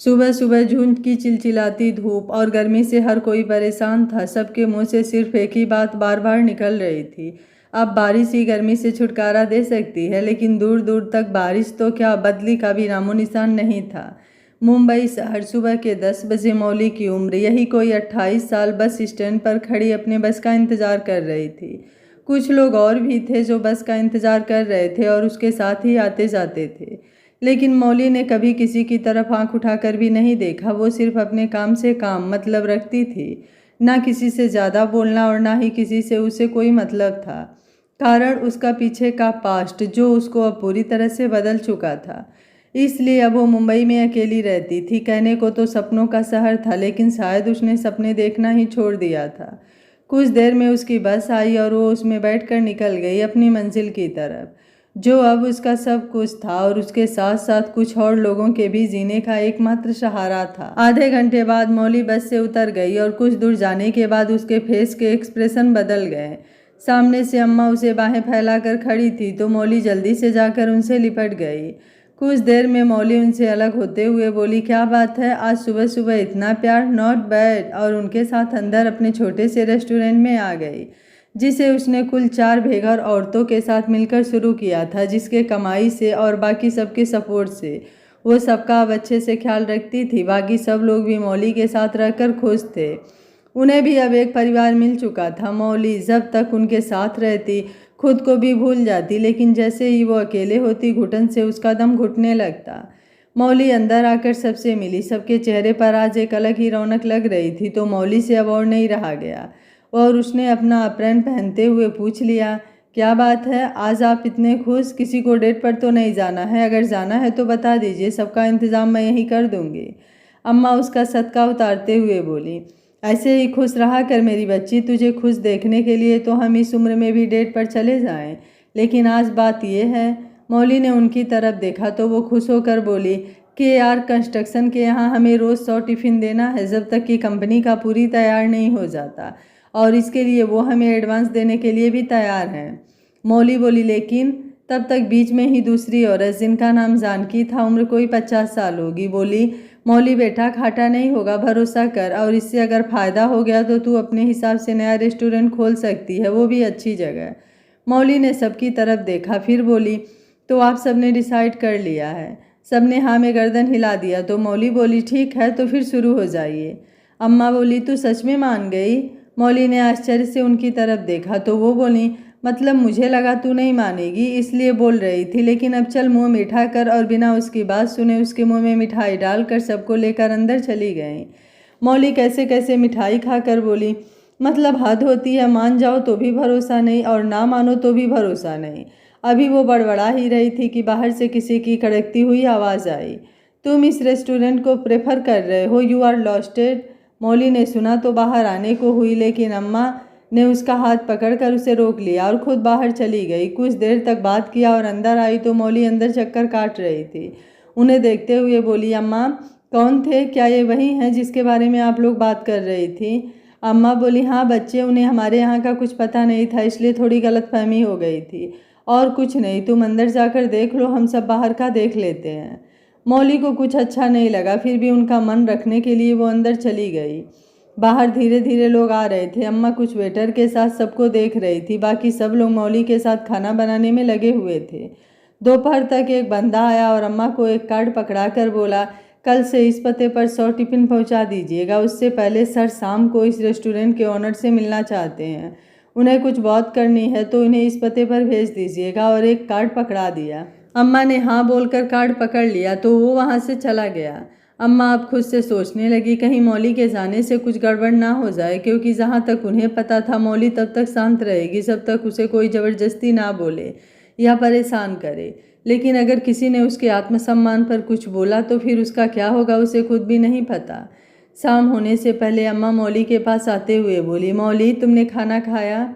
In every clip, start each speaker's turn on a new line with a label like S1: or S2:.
S1: सुबह सुबह झुंड की चिलचिलाती धूप और गर्मी से हर कोई परेशान था। सबके मुंह से सिर्फ एक ही बात बार बार निकल रही थी, अब बारिश ही गर्मी से छुटकारा दे सकती है। लेकिन दूर दूर तक बारिश तो क्या, बदली का भी नामो निशान नहीं था। मुंबई शहर, सुबह के 10 बजे। मौली की उम्र यही कोई 28 साल, बस स्टैंड पर खड़ी अपने बस का इंतजार कर रही थी। कुछ लोग और भी थे जो बस का इंतजार कर रहे थे और उसके साथ ही आते जाते थे। लेकिन मौली ने कभी किसी की तरफ आंख उठाकर भी नहीं देखा। वो सिर्फ अपने काम से काम मतलब रखती थी। ना किसी से ज़्यादा बोलना और ना ही किसी से उसे कोई मतलब था। कारण उसका पीछे का पास्ट जो उसको अब पूरी तरह से बदल चुका था। इसलिए अब वो मुंबई में अकेली रहती थी। कहने को तो सपनों का शहर था, लेकिन शायद उसने सपने देखना ही छोड़ दिया था। कुछ देर में उसकी बस आई और वो उसमें बैठकर निकल गई अपनी मंजिल की तरफ, जो अब उसका सब कुछ था और उसके साथ साथ कुछ और लोगों के भी जीने का एकमात्र सहारा था। आधे घंटे बाद मौली बस से उतर गई और कुछ दूर जाने के बाद उसके फेस के एक्सप्रेशन बदल गए। सामने से अम्मा उसे बाहें फैलाकर खड़ी थी तो मौली जल्दी से जाकर उनसे लिपट गई। कुछ देर में मौली उनसे अलग होते हुए बोली, क्या बात है, आज सुबह सुबह इतना प्यार, नॉट बैड। और उनके साथ अंदर अपने छोटे से रेस्टोरेंट में आ गई, जिसे उसने कुल 4 बेघर औरतों के साथ मिलकर शुरू किया था, जिसके कमाई से और बाकी सबके सपोर्ट से वो सबका अब अच्छे से ख्याल रखती थी। बाकी सब लोग भी मौली के साथ रहकर खुश थे। उन्हें भी अब एक परिवार मिल चुका था। मौली जब तक उनके साथ रहती खुद को भी भूल जाती, लेकिन जैसे ही वो अकेले होती घुटन से उसका दम घुटने लगता। मौली अंदर आकर सबसे मिली। सबके चेहरे पर आज एक अलग ही रौनक लग रही थी, तो मौली से अब और नहीं रहा गया और उसने अपना अप्रैन पहनते हुए पूछ लिया, क्या बात है, आज आप इतने खुश? किसी को डेट पर तो नहीं जाना है? अगर जाना है तो बता दीजिए, सबका इंतज़ाम मैं यहीं कर दूंगी। अम्मा उसका सदका उतारते हुए बोली, ऐसे ही खुश रहा कर मेरी बच्ची। तुझे खुश देखने के लिए तो हम इस उम्र में भी डेट पर चले जाएं, लेकिन आज बात यह है। मौली ने उनकी तरफ देखा तो वो खुश होकर बोली कि यार, कंस्ट्रक्शन के यहाँ हमें रोज़ 100 टिफ़िन देना है जब तक कि कंपनी का पूरी तैयार नहीं हो जाता, और इसके लिए वो हमें एडवांस देने के लिए भी तैयार हैं। मौली बोली, लेकिन तब तक बीच में ही दूसरी औरत, जिनका नाम जानकी था, उम्र कोई 50 साल होगी, बोली, मौली बेटा, घाटा नहीं होगा, भरोसा कर, और इससे अगर फ़ायदा हो गया तो तू अपने हिसाब से नया रेस्टोरेंट खोल सकती है, वो भी अच्छी जगह। मौली ने सबकी तरफ देखा, फिर बोली, तो आप सबने डिसाइड कर लिया है? सबने हाँ में गर्दन हिला दिया। तो मौली बोली, ठीक है, तो फिर शुरू हो जाइए। अम्मा बोली, तू सच में मान गई? मौली ने आश्चर्य से उनकी तरफ देखा तो वो बोली, मतलब मुझे लगा तू नहीं मानेगी इसलिए बोल रही थी, लेकिन अब चल मुंह मीठा कर। और बिना उसकी बात सुने उसके मुंह में मिठाई डालकर सबको लेकर अंदर चली गई। मौली कैसे कैसे मिठाई खाकर बोली, मतलब हद होती है, मान जाओ तो भी भरोसा नहीं और ना मानो तो भी भरोसा नहीं। अभी वो बड़बड़ा ही रही थी कि बाहर से किसी की कड़कती हुई आवाज़ आई, तुम इस रेस्टोरेंट को प्रेफर कर रहे हो? You are लॉस्टेड। मौली ने सुना तो बाहर आने को हुई, लेकिन अम्मा ने उसका हाथ पकड़कर उसे रोक लिया और खुद बाहर चली गई। कुछ देर तक बात किया और अंदर आई तो मौली अंदर चक्कर काट रही थी। उन्हें देखते हुए बोली, अम्मा कौन थे? क्या ये वही हैं जिसके बारे में आप लोग बात कर रही थी? अम्मा बोली, हाँ बच्चे, उन्हें हमारे यहाँ का कुछ पता नहीं था, इसलिए थोड़ी गलतफहमी हो गई थी, और कुछ नहीं। तुम अंदर जाकर देख लो, हम सब बाहर का देख लेते हैं। मौली को कुछ अच्छा नहीं लगा, फिर भी उनका मन रखने के लिए वो अंदर चली गई। बाहर धीरे धीरे लोग आ रहे थे। अम्मा कुछ वेटर के साथ सबको देख रही थी, बाकी सब लोग मौली के साथ खाना बनाने में लगे हुए थे। दोपहर तक एक बंदा आया और अम्मा को एक कार्ड पकड़ाकर बोला, कल से इस पते पर 100 टिफ़िन पहुंचा दीजिएगा। उससे पहले सर शाम को इस रेस्टोरेंट के ओनर से मिलना चाहते हैं, उन्हें कुछ बात करनी है, तो इन्हें इस पते पर भेज दीजिएगा। और एक कार्ड पकड़ा दिया। अम्मा ने हाँ बोलकर कार्ड पकड़ लिया तो वो वहाँ से चला गया। अम्मा अब खुद से सोचने लगी, कहीं मौली के जाने से कुछ गड़बड़ ना हो जाए, क्योंकि जहाँ तक उन्हें पता था मौली तब तक शांत रहेगी जब तक उसे कोई ज़बरदस्ती ना बोले या परेशान करे। लेकिन अगर किसी ने उसके आत्मसम्मान पर कुछ बोला तो फिर उसका क्या होगा उसे खुद भी नहीं पता। शाम होने से पहले अम्मा मौली के पास आते हुए बोली, मौली तुमने खाना खाया?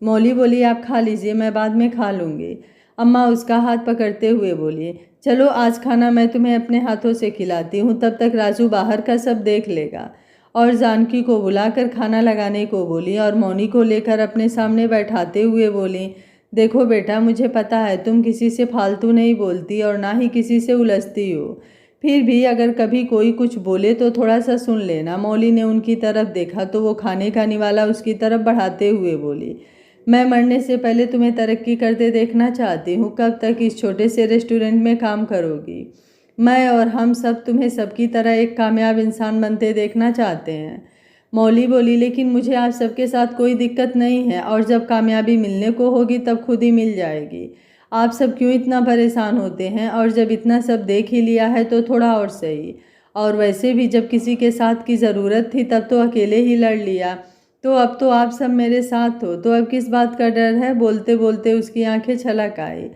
S1: मौली बोली, आप खा लीजिए, मैं बाद में खा लूँगी। अम्मा उसका हाथ पकड़ते हुए बोली, चलो आज खाना मैं तुम्हें अपने हाथों से खिलाती हूँ, तब तक राजू बाहर का सब देख लेगा। और जानकी को बुलाकर खाना लगाने को बोली और मौनी को लेकर अपने सामने बैठाते हुए बोली, देखो बेटा, मुझे पता है तुम किसी से फालतू नहीं बोलती और ना ही किसी से उलझती हो, फिर भी अगर कभी कोई कुछ बोले तो थोड़ा सा सुन लेना। मौली ने उनकी तरफ देखा तो वो खाने का निवाला उसकी तरफ बढ़ाते हुए बोली, मैं मरने से पहले तुम्हें तरक्की करते देखना चाहती हूँ। कब तक इस छोटे से रेस्टोरेंट में काम करोगी? मैं और हम सब तुम्हें सबकी तरह एक कामयाब इंसान बनते देखना चाहते हैं। मौली बोली, लेकिन मुझे आप सबके साथ कोई दिक्कत नहीं है और जब कामयाबी मिलने को होगी तब खुद ही मिल जाएगी। आप सब क्यों इतना परेशान होते हैं? और जब इतना सब देख ही लिया है तो थोड़ा और सही। और वैसे भी जब किसी के साथ की ज़रूरत थी तब तो अकेले ही लड़ लिया, तो अब तो आप सब मेरे साथ हो, तो अब किस बात का डर है? बोलते बोलते उसकी आंखें छलक आई।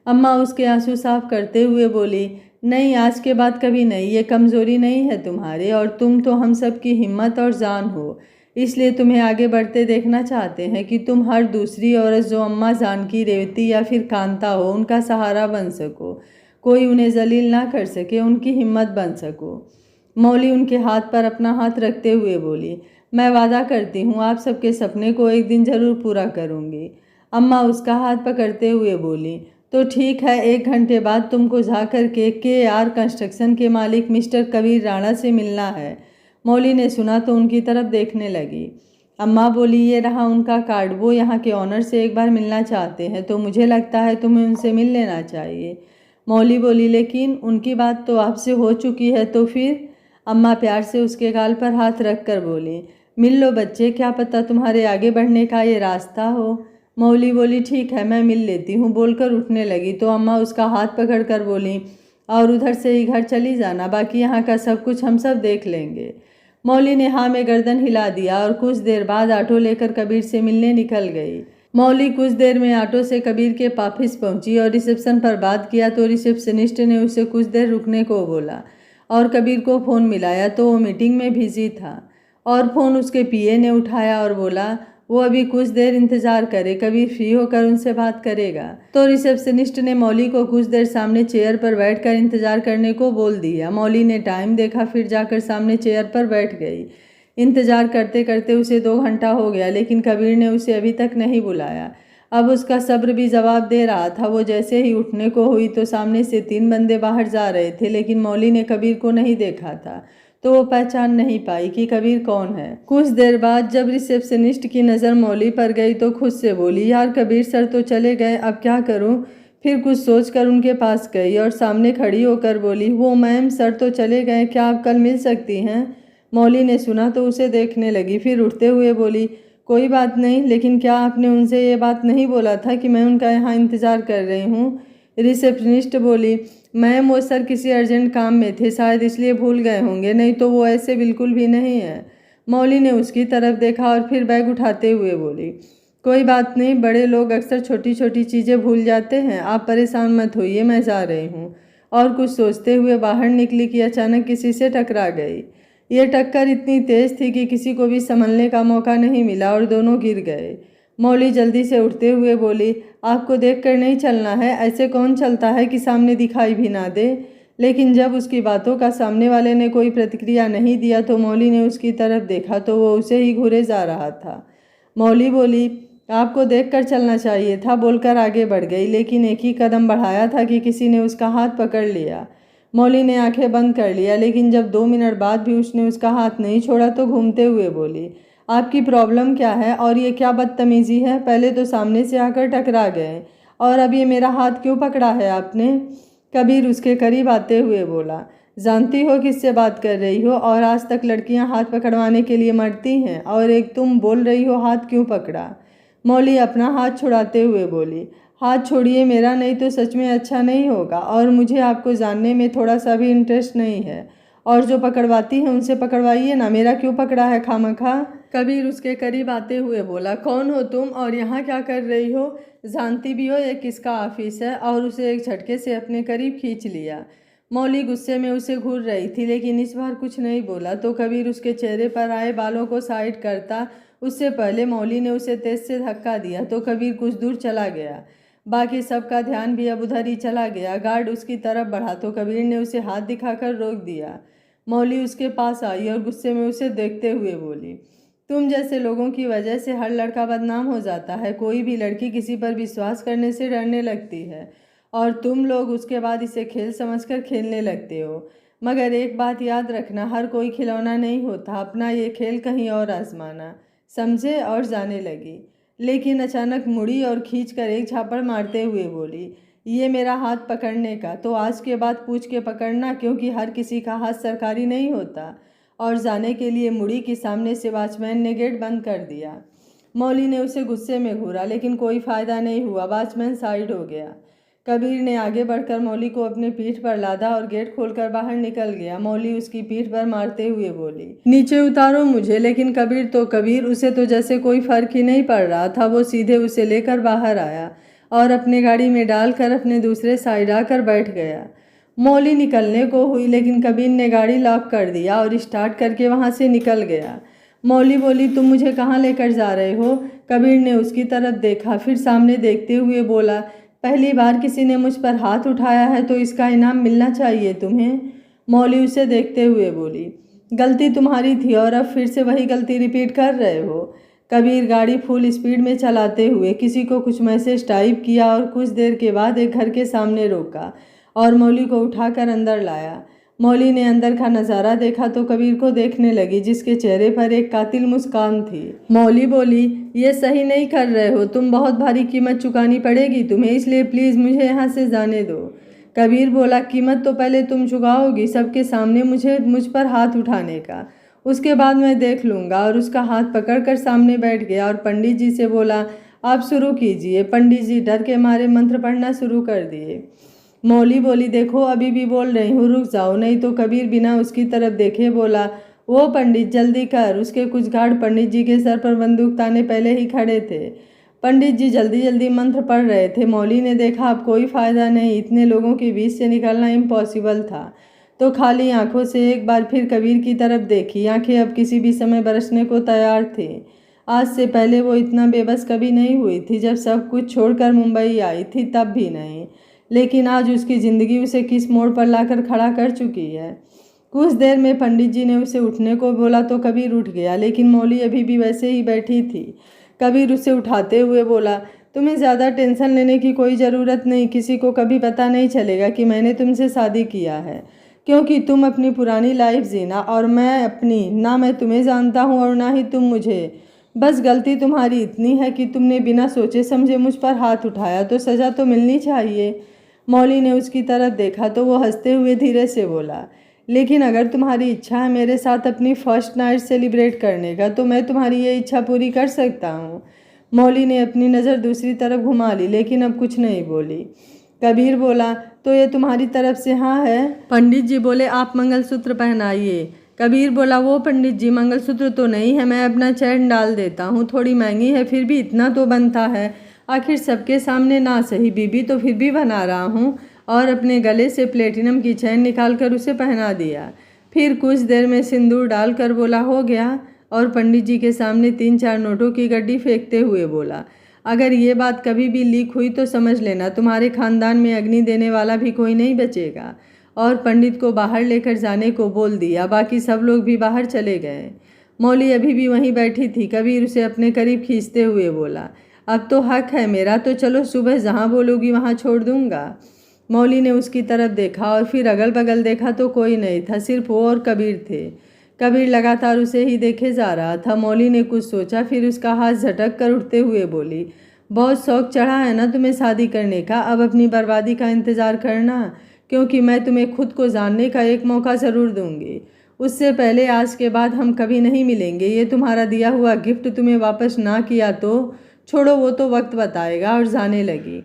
S1: अम्मा उसके आंसू साफ करते हुए बोली, नहीं, आज के बाद कभी नहीं। ये कमज़ोरी नहीं है तुम्हारी, और तुम तो हम सब की हिम्मत और जान हो। इसलिए तुम्हें आगे बढ़ते देखना चाहते हैं कि तुम हर दूसरी औरत जो अम्मा जानकी, रेवती या फिर कांता हो, उनका सहारा बन सको, कोई उन्हें जलील ना कर सके, उनकी हिम्मत बन सको। मौली उनके हाथ पर अपना हाथ रखते हुए बोली, मैं वादा करती हूँ आप सबके सपने को एक दिन ज़रूर पूरा करूँगी। अम्मा उसका हाथ पकड़ते हुए बोली, तो ठीक है, 1 घंटे बाद तुमको जाकर के आर कंस्ट्रक्शन के मालिक मिस्टर कबीर राणा से मिलना है। मौली ने सुना तो उनकी तरफ देखने लगी। अम्मा बोली, ये रहा उनका कार्ड, वो यहाँ के ऑनर से एक बार मिलना चाहते हैं, तो मुझे लगता है तुम्हें उनसे मिल लेना चाहिए। मौली बोली, लेकिन उनकी बात तो आपसे हो चुकी है, तो फिर? अम्मा प्यार से उसके गाल पर हाथ रख कर बोली, मिल लो बच्चे, क्या पता तुम्हारे आगे बढ़ने का ये रास्ता हो। मौली बोली, ठीक है, मैं मिल लेती हूँ, बोलकर उठने लगी तो अम्मा उसका हाथ पकड़ कर बोली, और उधर से ही घर चली जाना, बाकी यहाँ का सब कुछ हम सब देख लेंगे। मौली ने हाँ में गर्दन हिला दिया और कुछ देर बाद ऑटो लेकर कबीर से मिलने निकल गई। मौली कुछ देर में ऑटो से कबीर के ऑफिस पहुंची और रिसेप्शन पर बात किया तो रिसेप्शनिस्ट ने उसे कुछ देर रुकने को बोला और कबीर को फ़ोन मिलाया तो वो मीटिंग में बिजी था। और फ़ोन उसके पीए ने उठाया और बोला वो अभी कुछ देर इंतज़ार करे, कबीर फ्री होकर उनसे बात करेगा। तो रिसेप्शनिस्ट ने मौली को कुछ देर सामने चेयर पर बैठकर इंतज़ार करने को बोल दिया। मौली ने टाइम देखा, फिर जाकर सामने चेयर पर बैठ गई। इंतज़ार करते करते उसे 2 घंटा हो गया, लेकिन कबीर ने उसे अभी तक नहीं बुलाया। अब उसका सब्र भी जवाब दे रहा था। वो जैसे ही उठने को हुई तो सामने से 3 बंदे बाहर जा रहे थे, लेकिन मौली ने कबीर को नहीं देखा था तो वो पहचान नहीं पाई कि कबीर कौन है। कुछ देर बाद जब रिसेप्शनिस्ट की नज़र मौली पर गई तो खुद से बोली, यार कबीर सर तो चले गए, अब क्या करूं? फिर कुछ सोचकर उनके पास गई और सामने खड़ी होकर बोली, वो मैम, सर तो चले गए, क्या आप कल मिल सकती हैं? मौली ने सुना तो उसे देखने लगी, फिर उठते हुए बोली, कोई बात नहीं, लेकिन क्या आपने उनसे ये बात नहीं बोला था कि मैं उनका यहाँ इंतज़ार कर रही हूँ? रिसेप्शनिस्ट बोली, मैम वो सर किसी अर्जेंट काम में थे, शायद इसलिए भूल गए होंगे, नहीं तो वो ऐसे बिल्कुल भी नहीं है। मौली ने उसकी तरफ देखा और फिर बैग उठाते हुए बोली, कोई बात नहीं, बड़े लोग अक्सर छोटी छोटी चीज़ें भूल जाते हैं, आप परेशान मत होइए, मैं जा रही हूँ। और कुछ सोचते हुए बाहर निकली कि अचानक किसी से टकरा गई। ये टक्कर इतनी तेज थी कि किसी को भी संभलने का मौका नहीं मिला और दोनों गिर गए। मौली जल्दी से उठते हुए बोली, आपको देखकर नहीं चलना है, ऐसे कौन चलता है कि सामने दिखाई भी ना दे। लेकिन जब उसकी बातों का सामने वाले ने कोई प्रतिक्रिया नहीं दिया तो मौली ने उसकी तरफ देखा तो वो उसे ही घूरे जा रहा था। मौली बोली, आपको देखकर चलना चाहिए था, बोलकर आगे बढ़ गई, लेकिन एक ही कदम बढ़ाया था कि किसी ने उसका हाथ पकड़ लिया। मौली ने आंखें बंद कर लिया, लेकिन जब 2 मिनट बाद भी उसने उसका हाथ नहीं छोड़ा तो घूमते हुए बोली, आपकी प्रॉब्लम क्या है और ये क्या बदतमीज़ी है? पहले तो सामने से आकर टकरा गए और अब ये मेरा हाथ क्यों पकड़ा है आपने? कबीर उसके करीब आते हुए बोला, जानती हो किससे बात कर रही हो? और आज तक लड़कियां हाथ पकड़वाने के लिए मरती हैं और एक तुम बोल रही हो हाथ क्यों पकड़ा? मौली अपना हाथ छुड़ाते हुए बोली, हाथ छोड़िए मेरा, नहीं तो सच में अच्छा नहीं होगा, और मुझे आपको जानने में थोड़ा सा भी इंटरेस्ट नहीं है, और जो पकड़वाती है उनसे पकड़वाइए ना, मेरा क्यों पकड़ा है खामखा? कबीर उसके करीब आते हुए बोला, कौन हो तुम और यहाँ क्या कर रही हो? जानती भी हो ये किसका ऑफिस है? और उसे एक झटके से अपने करीब खींच लिया। मौली गुस्से में उसे घूर रही थी, लेकिन इस बार कुछ नहीं बोला तो कबीर उसके चेहरे पर आए बालों को साइड करता उससे पहले मौली ने उसे तेज से धक्का दिया तो कबीर कुछ दूर चला गया। बाकी सबका ध्यान भी अब उधर ही चला गया। गार्ड उसकी तरफ बढ़ा तो कबीर ने उसे हाथ दिखाकर रोक दिया। मौली उसके पास आई और गुस्से में उसे देखते हुए बोली, तुम जैसे लोगों की वजह से हर लड़का बदनाम हो जाता है। कोई भी लड़की किसी पर विश्वास करने से डरने लगती है और तुम लोग उसके बाद इसे खेल समझकर खेलने लगते हो। मगर एक बात याद रखना, हर कोई खिलौना नहीं होता, अपना ये खेल कहीं और आजमाना, समझे? और जाने लगी। लेकिन अचानक मुड़ी और खींचकर एक झापड़ मारते हुए बोली, ये मेरा हाथ पकड़ने का तो आज के बाद पूछ के पकड़ना, क्योंकि हर किसी का हाथ सरकारी नहीं होता। और जाने के लिए मुड़ी कि सामने से वॉचमैन ने गेट बंद कर दिया। मौली ने उसे गुस्से में घूरा, लेकिन कोई फायदा नहीं हुआ। वॉचमैन साइड हो गया। कबीर ने आगे बढ़कर मौली को अपने पीठ पर लादा और गेट खोलकर बाहर निकल गया। मौली उसकी पीठ पर मारते हुए बोली, नीचे उतारो मुझे। लेकिन कबीर उसे तो जैसे कोई फर्क ही नहीं पड़ रहा था। वो सीधे उसे लेकर बाहर आया और अपने गाड़ी में डालकर अपने दूसरे साइड आकर बैठ गया। मौली निकलने को हुई, लेकिन कबीर ने गाड़ी लॉक कर दिया और स्टार्ट करके वहाँ से निकल गया। मौली बोली, तुम मुझे कहाँ लेकर जा रहे हो? कबीर ने उसकी तरफ देखा, फिर सामने देखते हुए बोला, पहली बार किसी ने मुझ पर हाथ उठाया है तो इसका इनाम मिलना चाहिए तुम्हें। मौली उसे देखते हुए बोली, गलती तुम्हारी थी और अब फिर से वही गलती रिपीट कर रहे हो। कबीर गाड़ी फुल स्पीड में चलाते हुए किसी को कुछ मैसेज टाइप किया और कुछ देर के बाद एक घर के सामने रोका और मौली को उठाकर अंदर लाया। मौली ने अंदर का नज़ारा देखा तो कबीर को देखने लगी, जिसके चेहरे पर एक कातिल मुस्कान थी। मौली बोली, ये सही नहीं कर रहे हो, तुम बहुत भारी कीमत चुकानी पड़ेगी तुम्हें, इसलिए प्लीज़ मुझे यहाँ से जाने दो। कबीर बोला, कीमत तो पहले तुम चुकाओगी सबके सामने मुझ पर हाथ उठाने का, उसके बाद मैं देख लूँगा। और उसका हाथ पकड़कर सामने बैठ गया और पंडित जी से बोला, आप शुरू कीजिए। पंडित जी डर के मारे मंत्र पढ़ना शुरू कर दिए। मौली बोली, देखो अभी भी बोल रही हूँ, रुक जाओ नहीं तो। कबीर बिना उसकी तरफ देखे बोला, वो पंडित जल्दी कर। उसके कुछ गार्ड पंडित जी के सर पर बंदूक ताने पहले ही खड़े थे। पंडित जी जल्दी जल्दी मंत्र पढ़ रहे थे। मौली ने देखा अब कोई फ़ायदा नहीं, इतने लोगों के बीच से निकलना इम्पॉसिबल था, तो खाली आंखों से एक बार फिर कबीर की तरफ देखी। आंखें अब किसी भी समय बरसने को तैयार थी। आज से पहले वो इतना बेबस कभी नहीं हुई थी। जब सब कुछ छोड़कर मुंबई आई थी तब भी नहीं, लेकिन आज उसकी ज़िंदगी उसे किस मोड़ पर लाकर खड़ा कर चुकी है। कुछ देर में पंडित जी ने उसे उठने को बोला तो कबीर उठ गया, लेकिन मौली अभी भी वैसे ही बैठी थी। कबीर उसे उठाते हुए बोला, तुम्हें ज़्यादा टेंशन लेने की कोई ज़रूरत नहीं, किसी को कभी पता नहीं चलेगा कि मैंने तुमसे शादी किया है, क्योंकि तुम अपनी पुरानी लाइफ जीना और मैं अपनी। ना मैं तुम्हें जानता हूँ और ना ही तुम मुझे। बस गलती तुम्हारी इतनी है कि तुमने बिना सोचे समझे मुझ पर हाथ उठाया, तो सज़ा तो मिलनी चाहिए। मौली ने उसकी तरफ देखा तो वो हंसते हुए धीरे से बोला, लेकिन अगर तुम्हारी इच्छा है मेरे साथ अपनी फर्स्ट नाइट सेलिब्रेट करने का तो मैं तुम्हारी ये इच्छा पूरी कर सकता हूँ। मौली ने अपनी नज़र दूसरी तरफ घुमा ली, लेकिन अब कुछ नहीं बोली। कबीर बोला, तो ये तुम्हारी तरफ से हाँ है? पंडित जी बोले, आप मंगलसूत्र पहनाइए। कबीर बोला, वो पंडित जी मंगलसूत्र तो नहीं है, मैं अपना चैन डाल देता हूँ, थोड़ी महंगी है फिर भी इतना तो बनता है। आखिर सबके सामने ना सही बीबी तो फिर भी बना रहा हूँ। और अपने गले से प्लेटिनम की चैन निकालकर उसे पहना दिया। फिर कुछ देर में सिंदूर डालकर बोला, हो गया। और पंडित जी के सामने 3-4 नोटों की गड्डी फेंकते हुए बोला, अगर ये बात कभी भी लीक हुई तो समझ लेना तुम्हारे खानदान में अग्नि देने वाला भी कोई नहीं बचेगा। और पंडित को बाहर लेकर जाने को बोल दिया। बाकी सब लोग भी बाहर चले गए। मौली अभी भी वहीं बैठी थी। कबीर उसे अपने करीब खींचते हुए बोला, अब तो हक है मेरा, तो चलो सुबह जहाँ बोलोगी वहाँ छोड़ दूँगा। मौली ने उसकी तरफ देखा और फिर अगल बगल देखा तो कोई नहीं था, सिर्फ वो और कबीर थे। कबीर लगातार उसे ही देखे जा रहा था। मौली ने कुछ सोचा, फिर उसका हाथ झटक कर उठते हुए बोली, बहुत शौक चढ़ा है ना तुम्हें शादी करने का, अब अपनी बर्बादी का इंतज़ार करना, क्योंकि मैं तुम्हें खुद को जानने का एक मौका ज़रूर दूंगी। उससे पहले आज के बाद हम कभी नहीं मिलेंगे। ये तुम्हारा दिया हुआ गिफ्ट तुम्हें वापस ना किया तो छोड़ो, वो तो वक्त बताएगा। और जाने लगी।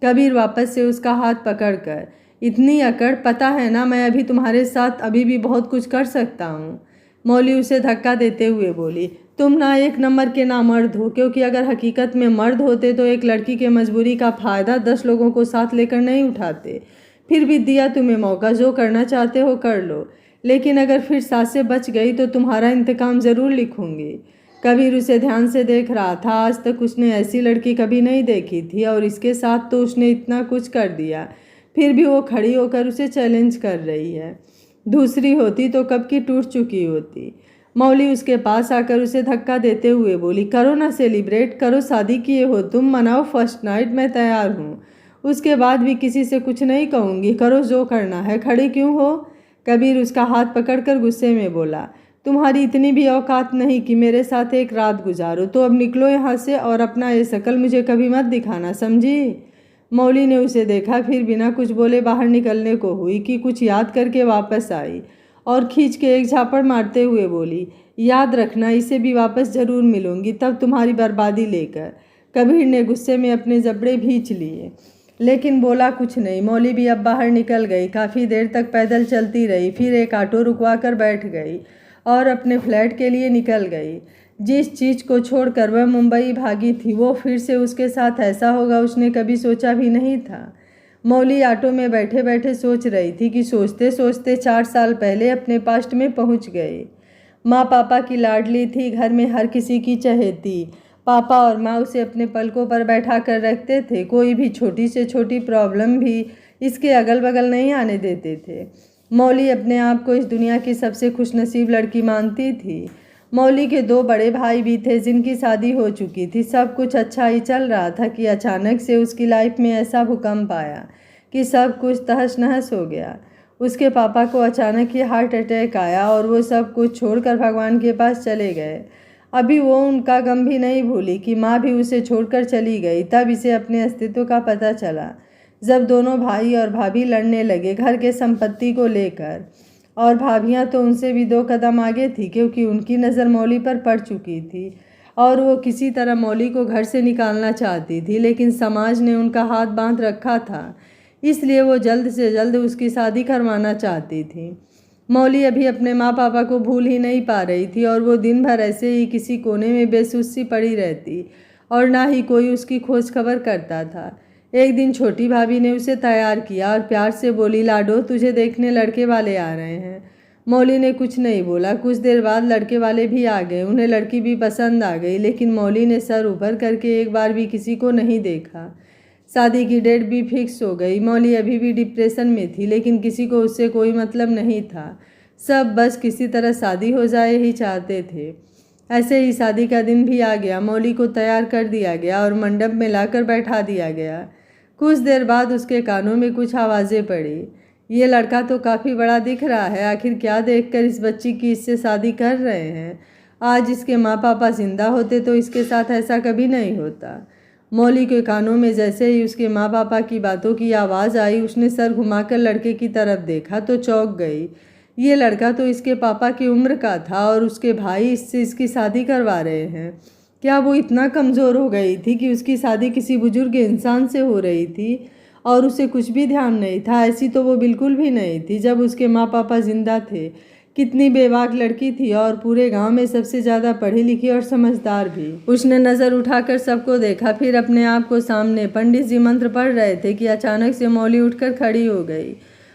S1: कबीर वापस से उसका हाथ पकड़कर, इतनी अकड़, पता है ना मैं अभी तुम्हारे साथ अभी भी बहुत कुछ कर सकता हूँ। मौली उसे धक्का देते हुए बोली, तुम ना एक नंबर के ना मर्द हो, क्योंकि अगर हकीकत में मर्द होते तो एक लड़की के मजबूरी का फ़ायदा 10 लोगों को साथ लेकर नहीं उठाते। फिर भी दिया तुम्हें मौका, जो करना चाहते हो कर लो, लेकिन अगर फिर सांसें बच गई तो तुम्हारा इंतकाम ज़रूर लिखूंगी। कबीर उसे ध्यान से देख रहा था। आज तक उसने ऐसी लड़की कभी नहीं देखी थी और इसके साथ तो उसने इतना कुछ कर दिया, फिर भी वो खड़ी होकर उसे चैलेंज कर रही है। दूसरी होती तो कब की टूट चुकी होती। मौली उसके पास आकर उसे धक्का देते हुए बोली, करो ना सेलिब्रेट, करो, शादी किए हो तुम, मनाओ फर्स्ट नाइट, मैं तैयार हूँ। उसके बाद भी किसी से कुछ नहीं कहूँगी, करो जो करना है, खड़ी क्यों हो? कबीर उसका हाथ पकड़कर गुस्से में बोला, तुम्हारी इतनी भी औकात नहीं कि मेरे साथ एक रात गुजारो, तो अब निकलो यहाँ से और अपना ये शकल मुझे कभी मत दिखाना, समझी। मौली ने उसे देखा, फिर बिना कुछ बोले बाहर निकलने को हुई कि कुछ याद करके वापस आई और खींच के एक झापड़ मारते हुए बोली, याद रखना, इसे भी वापस जरूर मिलूंगी, तब तुम्हारी बर्बादी लेकर। कबीर ने गुस्से में अपने जबड़े भींच लिए लेकिन बोला कुछ नहीं। मौली भी अब बाहर निकल गई। काफ़ी देर तक पैदल चलती रही, फिर एक ऑटो रुकवा कर बैठ गई और अपने फ्लैट के लिए निकल गई। जिस चीज़ को छोड़कर वह मुंबई भागी थी वो फिर से उसके साथ ऐसा होगा उसने कभी सोचा भी नहीं था। मौली ऑटो में बैठे बैठे सोच रही थी कि सोचते सोचते 4 साल पहले अपने पास्ट में पहुंच गए। माँ पापा की लाडली थी, घर में हर किसी की चहेती। पापा और माँ उसे अपने पलकों पर बैठा कर रखते थे, कोई भी छोटी से छोटी प्रॉब्लम भी इसके अगल बगल नहीं आने देते थे। मौली अपने आप को इस दुनिया की सबसे खुशनसीब लड़की मानती थी। मौली के 2 बड़े भाई भी थे जिनकी शादी हो चुकी थी, सब कुछ अच्छा ही चल रहा था कि अचानक से उसकी लाइफ में ऐसा भूकंप आया कि सब कुछ तहस नहस हो गया। उसके पापा को अचानक ही हार्ट अटैक आया और वो सब कुछ छोड़कर भगवान के पास चले गए। अभी वो उनका गम भी नहीं भूली कि माँ भी उसे छोड़कर चली गई। तब इसे अपने अस्तित्व का पता चला जब दोनों भाई और भाभी लड़ने लगे घर के संपत्ति को लेकर, और भाभियाँ तो उनसे भी 2 कदम आगे थी क्योंकि उनकी नज़र मौली पर पड़ चुकी थी और वो किसी तरह मौली को घर से निकालना चाहती थी, लेकिन समाज ने उनका हाथ बांध रखा था, इसलिए वो जल्द से जल्द उसकी शादी करवाना चाहती थी। मौली अभी अपने माँ पापा को भूल ही नहीं पा रही थी और वो दिन भर ऐसे ही किसी कोने में बेसुध सी पड़ी रहती और ना ही कोई उसकी खोज खबर करता था। एक दिन छोटी भाभी ने उसे तैयार किया और प्यार से बोली, लाडो तुझे देखने लड़के वाले आ रहे हैं। मौली ने कुछ नहीं बोला। कुछ देर बाद लड़के वाले भी आ गए। उन्हें लड़की भी पसंद आ गई, लेकिन मौली ने सर ऊपर करके एक बार भी किसी को नहीं देखा। शादी की डेट भी फिक्स हो गई। मौली अभी भी डिप्रेशन में थी, लेकिन किसी को उससे कोई मतलब नहीं था। सब बस किसी तरह शादी हो जाए ही चाहते थे। ऐसे ही शादी का दिन भी आ गया। मौली को तैयार कर दिया गया और मंडप में लाकर बैठा दिया गया। कुछ देर बाद उसके कानों में कुछ आवाज़ें पड़ी। ये लड़का तो काफ़ी बड़ा दिख रहा है, आखिर क्या देखकर इस बच्ची की इससे शादी कर रहे हैं। आज इसके माँ पापा जिंदा होते तो इसके साथ ऐसा कभी नहीं होता। मौली के कानों में जैसे ही उसके माँ पापा की बातों की आवाज़ आई, उसने सर घुमाकर लड़के की तरफ देखा तो चौंक गई। ये लड़का तो इसके पापा की उम्र का था और उसके भाई इससे इसकी शादी करवा रहे हैं। क्या वो इतना कमज़ोर हो गई थी कि उसकी शादी किसी बुजुर्ग इंसान से हो रही थी और उसे कुछ भी ध्यान नहीं था? ऐसी तो वो बिल्कुल भी नहीं थी जब उसके माँ पापा जिंदा थे। कितनी बेबाक लड़की थी और पूरे गांव में सबसे ज़्यादा पढ़ी लिखी और समझदार भी। उसने नज़र उठाकर सबको देखा, फिर अपने आप को सामने। पंडित जी मंत्र पढ़ रहे थे कि अचानक से मौली उठकर खड़ी हो गई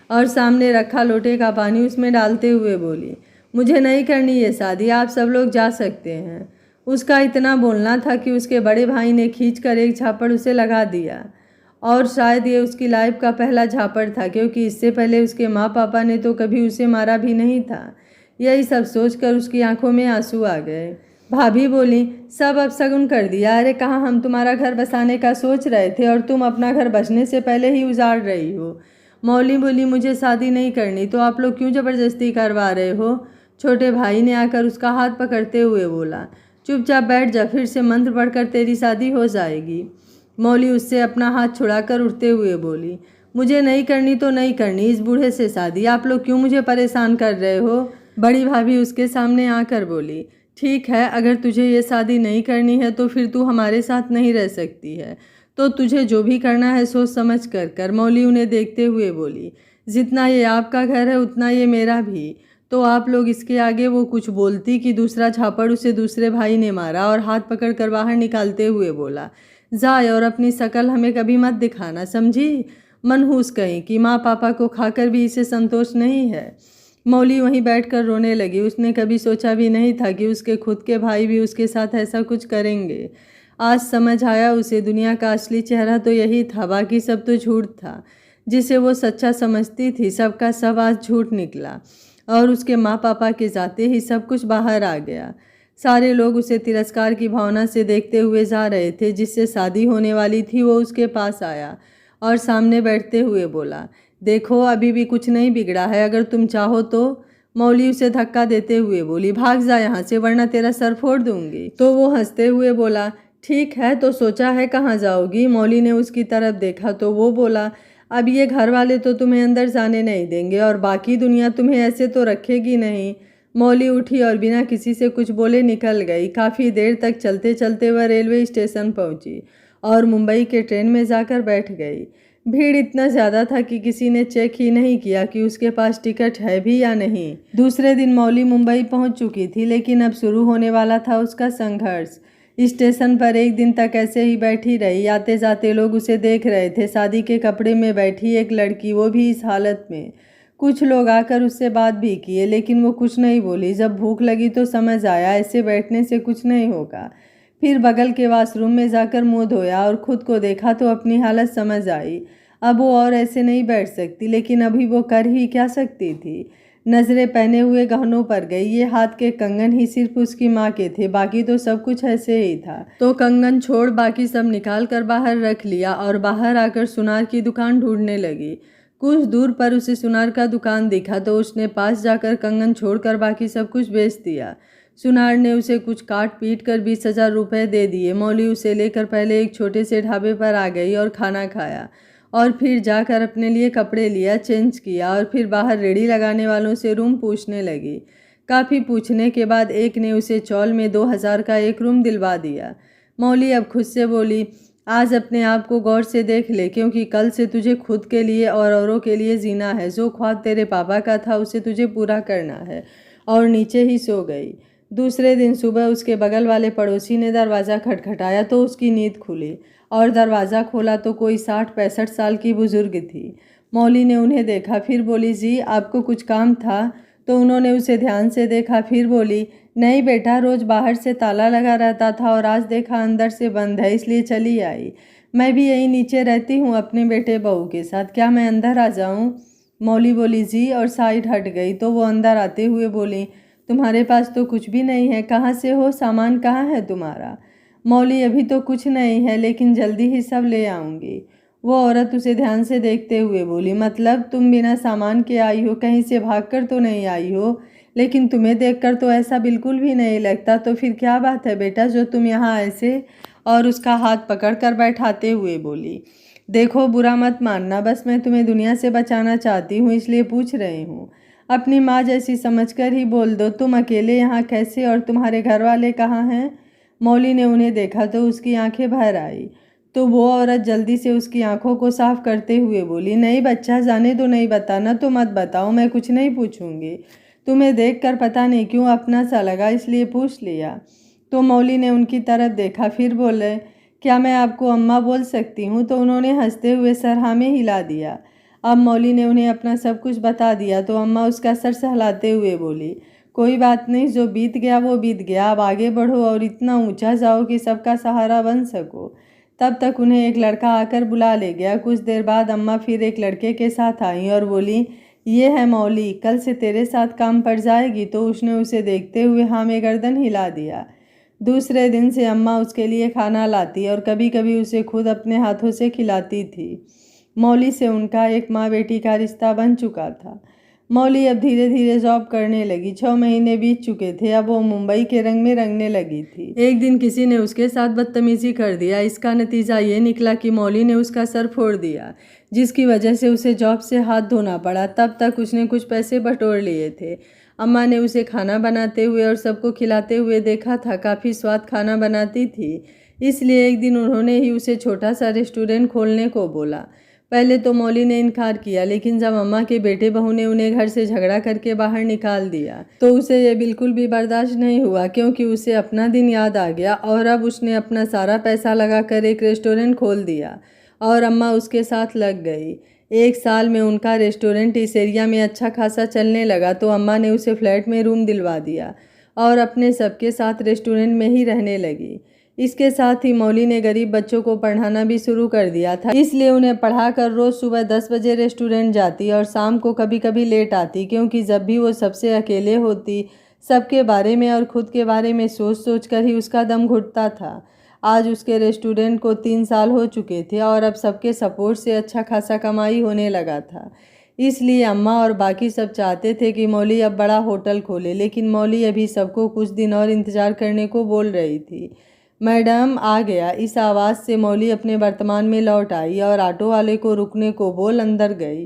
S1: और सामने रखा लोटे का पानी उसमें डालते हुए बोली, मुझे नहीं करनी ये शादी, आप सब लोग जा सकते हैं। उसका इतना बोलना था कि उसके बड़े भाई ने खींचकर एक झापड़ उसे लगा दिया, और शायद ये उसकी लाइफ का पहला झापड़ था क्योंकि इससे पहले उसके माँ पापा ने तो कभी उसे मारा भी नहीं था। यही सब सोचकर उसकी आंखों में आंसू आ गए। भाभी बोली, सब अब शगुन कर दिया। अरे कहाँ हम तुम्हारा घर बसाने का सोच रहे थे और तुम अपना घर बसने से पहले ही उजाड़ रही हो। मौली बोली, मुझे शादी नहीं करनी तो आप लोग क्यों ज़बरदस्ती करवा रहे हो? छोटे भाई ने आकर उसका हाथ पकड़ते हुए बोला, चुपचाप बैठ जा, फिर से मंत्र पढ़कर तेरी शादी हो जाएगी। मौली उससे अपना हाथ छुड़ाकर उठते हुए बोली, मुझे नहीं करनी तो नहीं करनी इस बूढ़े से शादी, आप लोग क्यों मुझे परेशान कर रहे हो? बड़ी भाभी उसके सामने आकर बोली, ठीक है, अगर तुझे ये शादी नहीं करनी है तो फिर तू हमारे साथ नहीं रह सकती है, तो तुझे जो भी करना है सोच समझ कर। मौली उन्हें देखते हुए बोली, जितना ये आपका घर है उतना ये मेरा भी। तो आप लोग इसके आगे वो कुछ बोलती कि दूसरा झापड़ उसे दूसरे भाई ने मारा और हाथ पकड़ कर बाहर निकालते हुए बोला, जाए और अपनी शकल हमें कभी मत दिखाना, समझी? मनहूस कहीं कि माँ पापा को खाकर भी इसे संतोष नहीं है। मौली वहीं बैठकर रोने लगी। उसने कभी सोचा भी नहीं था कि उसके खुद के भाई भी उसके साथ ऐसा कुछ करेंगे। आज समझ आया उसे, दुनिया का असली चेहरा तो यही था, बाकी सब तो झूठ था। जिसे वो सच्चा समझती थी सबका सब आज झूठ निकला और उसके माँ पापा के जाते ही सब कुछ बाहर आ गया। सारे लोग उसे तिरस्कार की भावना से देखते हुए जा रहे थे। जिससे शादी होने वाली थी वो उसके पास आया और सामने बैठते हुए बोला, देखो अभी भी कुछ नहीं बिगड़ा है, अगर तुम चाहो तो। मौली उसे धक्का देते हुए बोली, भाग जा यहाँ से वरना तेरा सर फोड़ दूंगी। तो वो हंसते हुए बोला, ठीक है तो सोचा है कहाँ जाओगी। मौली ने उसकी तरफ देखा तो वो बोला, अब ये घर वाले तो तुम्हें अंदर जाने नहीं देंगे और बाकी दुनिया तुम्हें ऐसे तो रखेगी नहीं। मौली उठी और बिना किसी से कुछ बोले निकल गई। काफ़ी देर तक चलते चलते वह रेलवे स्टेशन पहुंची और मुंबई के ट्रेन में जाकर बैठ गई। भीड़ इतना ज़्यादा था कि किसी ने चेक ही नहीं किया कि उसके पास टिकट है भी या नहीं। दूसरे दिन मौली मुंबई पहुंच चुकी थी, लेकिन अब शुरू होने वाला था उसका संघर्ष। स्टेशन पर एक दिन तक ऐसे ही बैठी रही। आते जाते लोग उसे देख रहे थे। शादी के कपड़े में बैठी एक लड़की, वो भी इस हालत में। कुछ लोग आकर उससे बात भी किए, लेकिन वो कुछ नहीं बोली। जब भूख लगी तो समझ आया ऐसे बैठने से कुछ नहीं होगा। फिर बगल के वॉशरूम में जाकर मुंह धोया और खुद को देखा तो अपनी हालत समझ आई। अब वो और ऐसे नहीं बैठ सकती, लेकिन अभी वो कर ही क्या सकती थी। नजरें पहने हुए गहनों पर गई। ये हाथ के कंगन ही सिर्फ उसकी माँ के थे, बाकी तो सब कुछ ऐसे ही था। तो कंगन छोड़ बाकी सब निकाल कर बाहर रख लिया और बाहर आकर सुनार की दुकान ढूंढने लगी। कुछ दूर पर उसे सुनार का दुकान दिखा तो उसने पास जाकर कंगन छोड़कर बाकी सब कुछ बेच दिया। सुनार ने उसे कुछ काट पीट कर 20,000 रुपये दे दिए। मौली उसे लेकर पहले एक छोटे से ढाबे पर आ गई और खाना खाया और फिर जाकर अपने लिए कपड़े लिया, चेंज किया और फिर बाहर रेडी लगाने वालों से रूम पूछने लगी। काफ़ी पूछने के बाद एक ने उसे चौल में 2,000 का एक रूम दिलवा दिया। मौली अब खुद से बोली, आज अपने आप को गौर से देख ले, क्योंकि कल से तुझे खुद के लिए और औरों के लिए जीना है। जो ख्वाब तेरे पापा का था उसे तुझे पूरा करना है। और नीचे ही सो गई। दूसरे दिन सुबह उसके बगल वाले पड़ोसी ने दरवाज़ा खटखटाया तो उसकी नींद खुली और दरवाज़ा खोला तो कोई 60-65 साल की बुजुर्ग थी। मौली ने उन्हें देखा, फिर बोली, जी आपको कुछ काम था? तो उन्होंने उसे ध्यान से देखा, फिर बोली, नहीं बेटा, रोज़ बाहर से ताला लगा रहता था और आज देखा अंदर से बंद है, इसलिए चली आई। मैं भी यहीं नीचे रहती हूँ अपने बेटे बहू के साथ, क्या मैं अंदर आ जाऊँ? मौली बोली, जी, और साइड हट गई। तो वो अंदर आते हुए बोली, तुम्हारे पास तो कुछ भी नहीं है, कहाँ से हो, सामान कहाँ है तुम्हारा? मौली, अभी तो कुछ नहीं है, लेकिन जल्दी ही सब ले आऊँगी। वो औरत उसे ध्यान से देखते हुए बोली, मतलब तुम बिना सामान के आई हो, कहीं से भागकर तो नहीं आई हो? लेकिन तुम्हें देखकर तो ऐसा बिल्कुल भी नहीं लगता। तो फिर क्या बात है बेटा जो तुम यहाँ ऐसे? और उसका हाथ पकड़कर बैठाते हुए बोली, देखो बुरा मत मानना, बस मैं तुम्हें दुनिया से बचाना चाहती हूँ, इसलिए पूछ रही हूँ। अपनी माँ जैसी समझकर ही बोल दो। तुम अकेले यहाँ कैसे, और तुम्हारे घर वाले कहाँ हैं? मौली ने उन्हें देखा तो उसकी आंखें भर आई। तो वो औरत जल्दी से उसकी आंखों को साफ करते हुए बोली, नहीं बच्चा, जाने दो, नहीं बताना तो मत बताओ, मैं कुछ नहीं पूछूंगी। तुम्हें देखकर पता नहीं क्यों अपना सा लगा, इसलिए पूछ लिया। तो मौली ने उनकी तरफ देखा, फिर बोले, क्या मैं आपको अम्मा बोल सकती हूँ? तो उन्होंने हंसते हुए सर हाँ में हिला दिया। अब मौली ने उन्हें अपना सब कुछ बता दिया तो अम्मा उसका सर सहलाते हुए बोली, कोई बात नहीं, जो बीत गया वो बीत गया, अब आगे बढ़ो और इतना ऊंचा जाओ कि सबका सहारा बन सको। तब तक उन्हें एक लड़का आकर बुला ले गया। कुछ देर बाद अम्मा फिर एक लड़के के साथ आई और बोली, ये है मौली, कल से तेरे साथ काम पड़ जाएगी। तो उसने उसे देखते हुए हाँ में गर्दन हिला दिया। दूसरे दिन से अम्मा उसके लिए खाना लाती और कभी कभी उसे खुद अपने हाथों से खिलाती थी। मौली से उनका एक माँ बेटी का रिश्ता बन चुका था। मौली अब धीरे धीरे जॉब करने लगी। 6 महीने बीत चुके थे। अब वो मुंबई के रंग में रंगने लगी थी। एक दिन किसी ने उसके साथ बदतमीजी कर दिया। इसका नतीजा ये निकला कि मौली ने उसका सर फोड़ दिया, जिसकी वजह से उसे जॉब से हाथ धोना पड़ा। तब तक उसने कुछ पैसे बटोर लिए थे। अम्मा ने उसे खाना बनाते हुए और सबको खिलाते हुए देखा था। काफ़ी स्वाद खाना बनाती थी, इसलिए एक दिन उन्होंने ही उसे छोटा सा रेस्टोरेंट खोलने को बोला। पहले तो मौली ने इनकार किया, लेकिन जब अम्मा के बेटे बहू ने उन्हें घर से झगड़ा करके बाहर निकाल दिया तो उसे ये बिल्कुल भी बर्दाश्त नहीं हुआ, क्योंकि उसे अपना दिन याद आ गया और अब उसने अपना सारा पैसा लगाकर एक रेस्टोरेंट खोल दिया और अम्मा उसके साथ लग गई। 1 साल में उनका रेस्टोरेंट इस एरिया में अच्छा खासा चलने लगा तो अम्मा ने उसे फ्लैट में रूम दिलवा दिया और अपने सबके साथ रेस्टोरेंट में ही रहने लगी। इसके साथ ही मौली ने गरीब बच्चों को पढ़ाना भी शुरू कर दिया था, इसलिए उन्हें पढ़ाकर रोज़ सुबह 10 बजे रेस्टोरेंट जाती और शाम को कभी कभी लेट आती, क्योंकि जब भी वो सबसे अकेले होती, सबके बारे में और खुद के बारे में सोच सोच कर ही उसका दम घुटता था। आज उसके रेस्टोरेंट को 3 साल हो चुके थे और अब सबके सपोर्ट से अच्छा खासा कमाई होने लगा था। इसलिए अम्मा और बाकी सब चाहते थे कि मौली अब बड़ा होटल खोले, लेकिन मौली अभी सबको कुछ दिन और इंतज़ार करने को बोल रही थी। मैडम आ गया, इस आवाज़ से मौली अपने वर्तमान में लौट आई और ऑटो वाले को रुकने को बोल अंदर गई।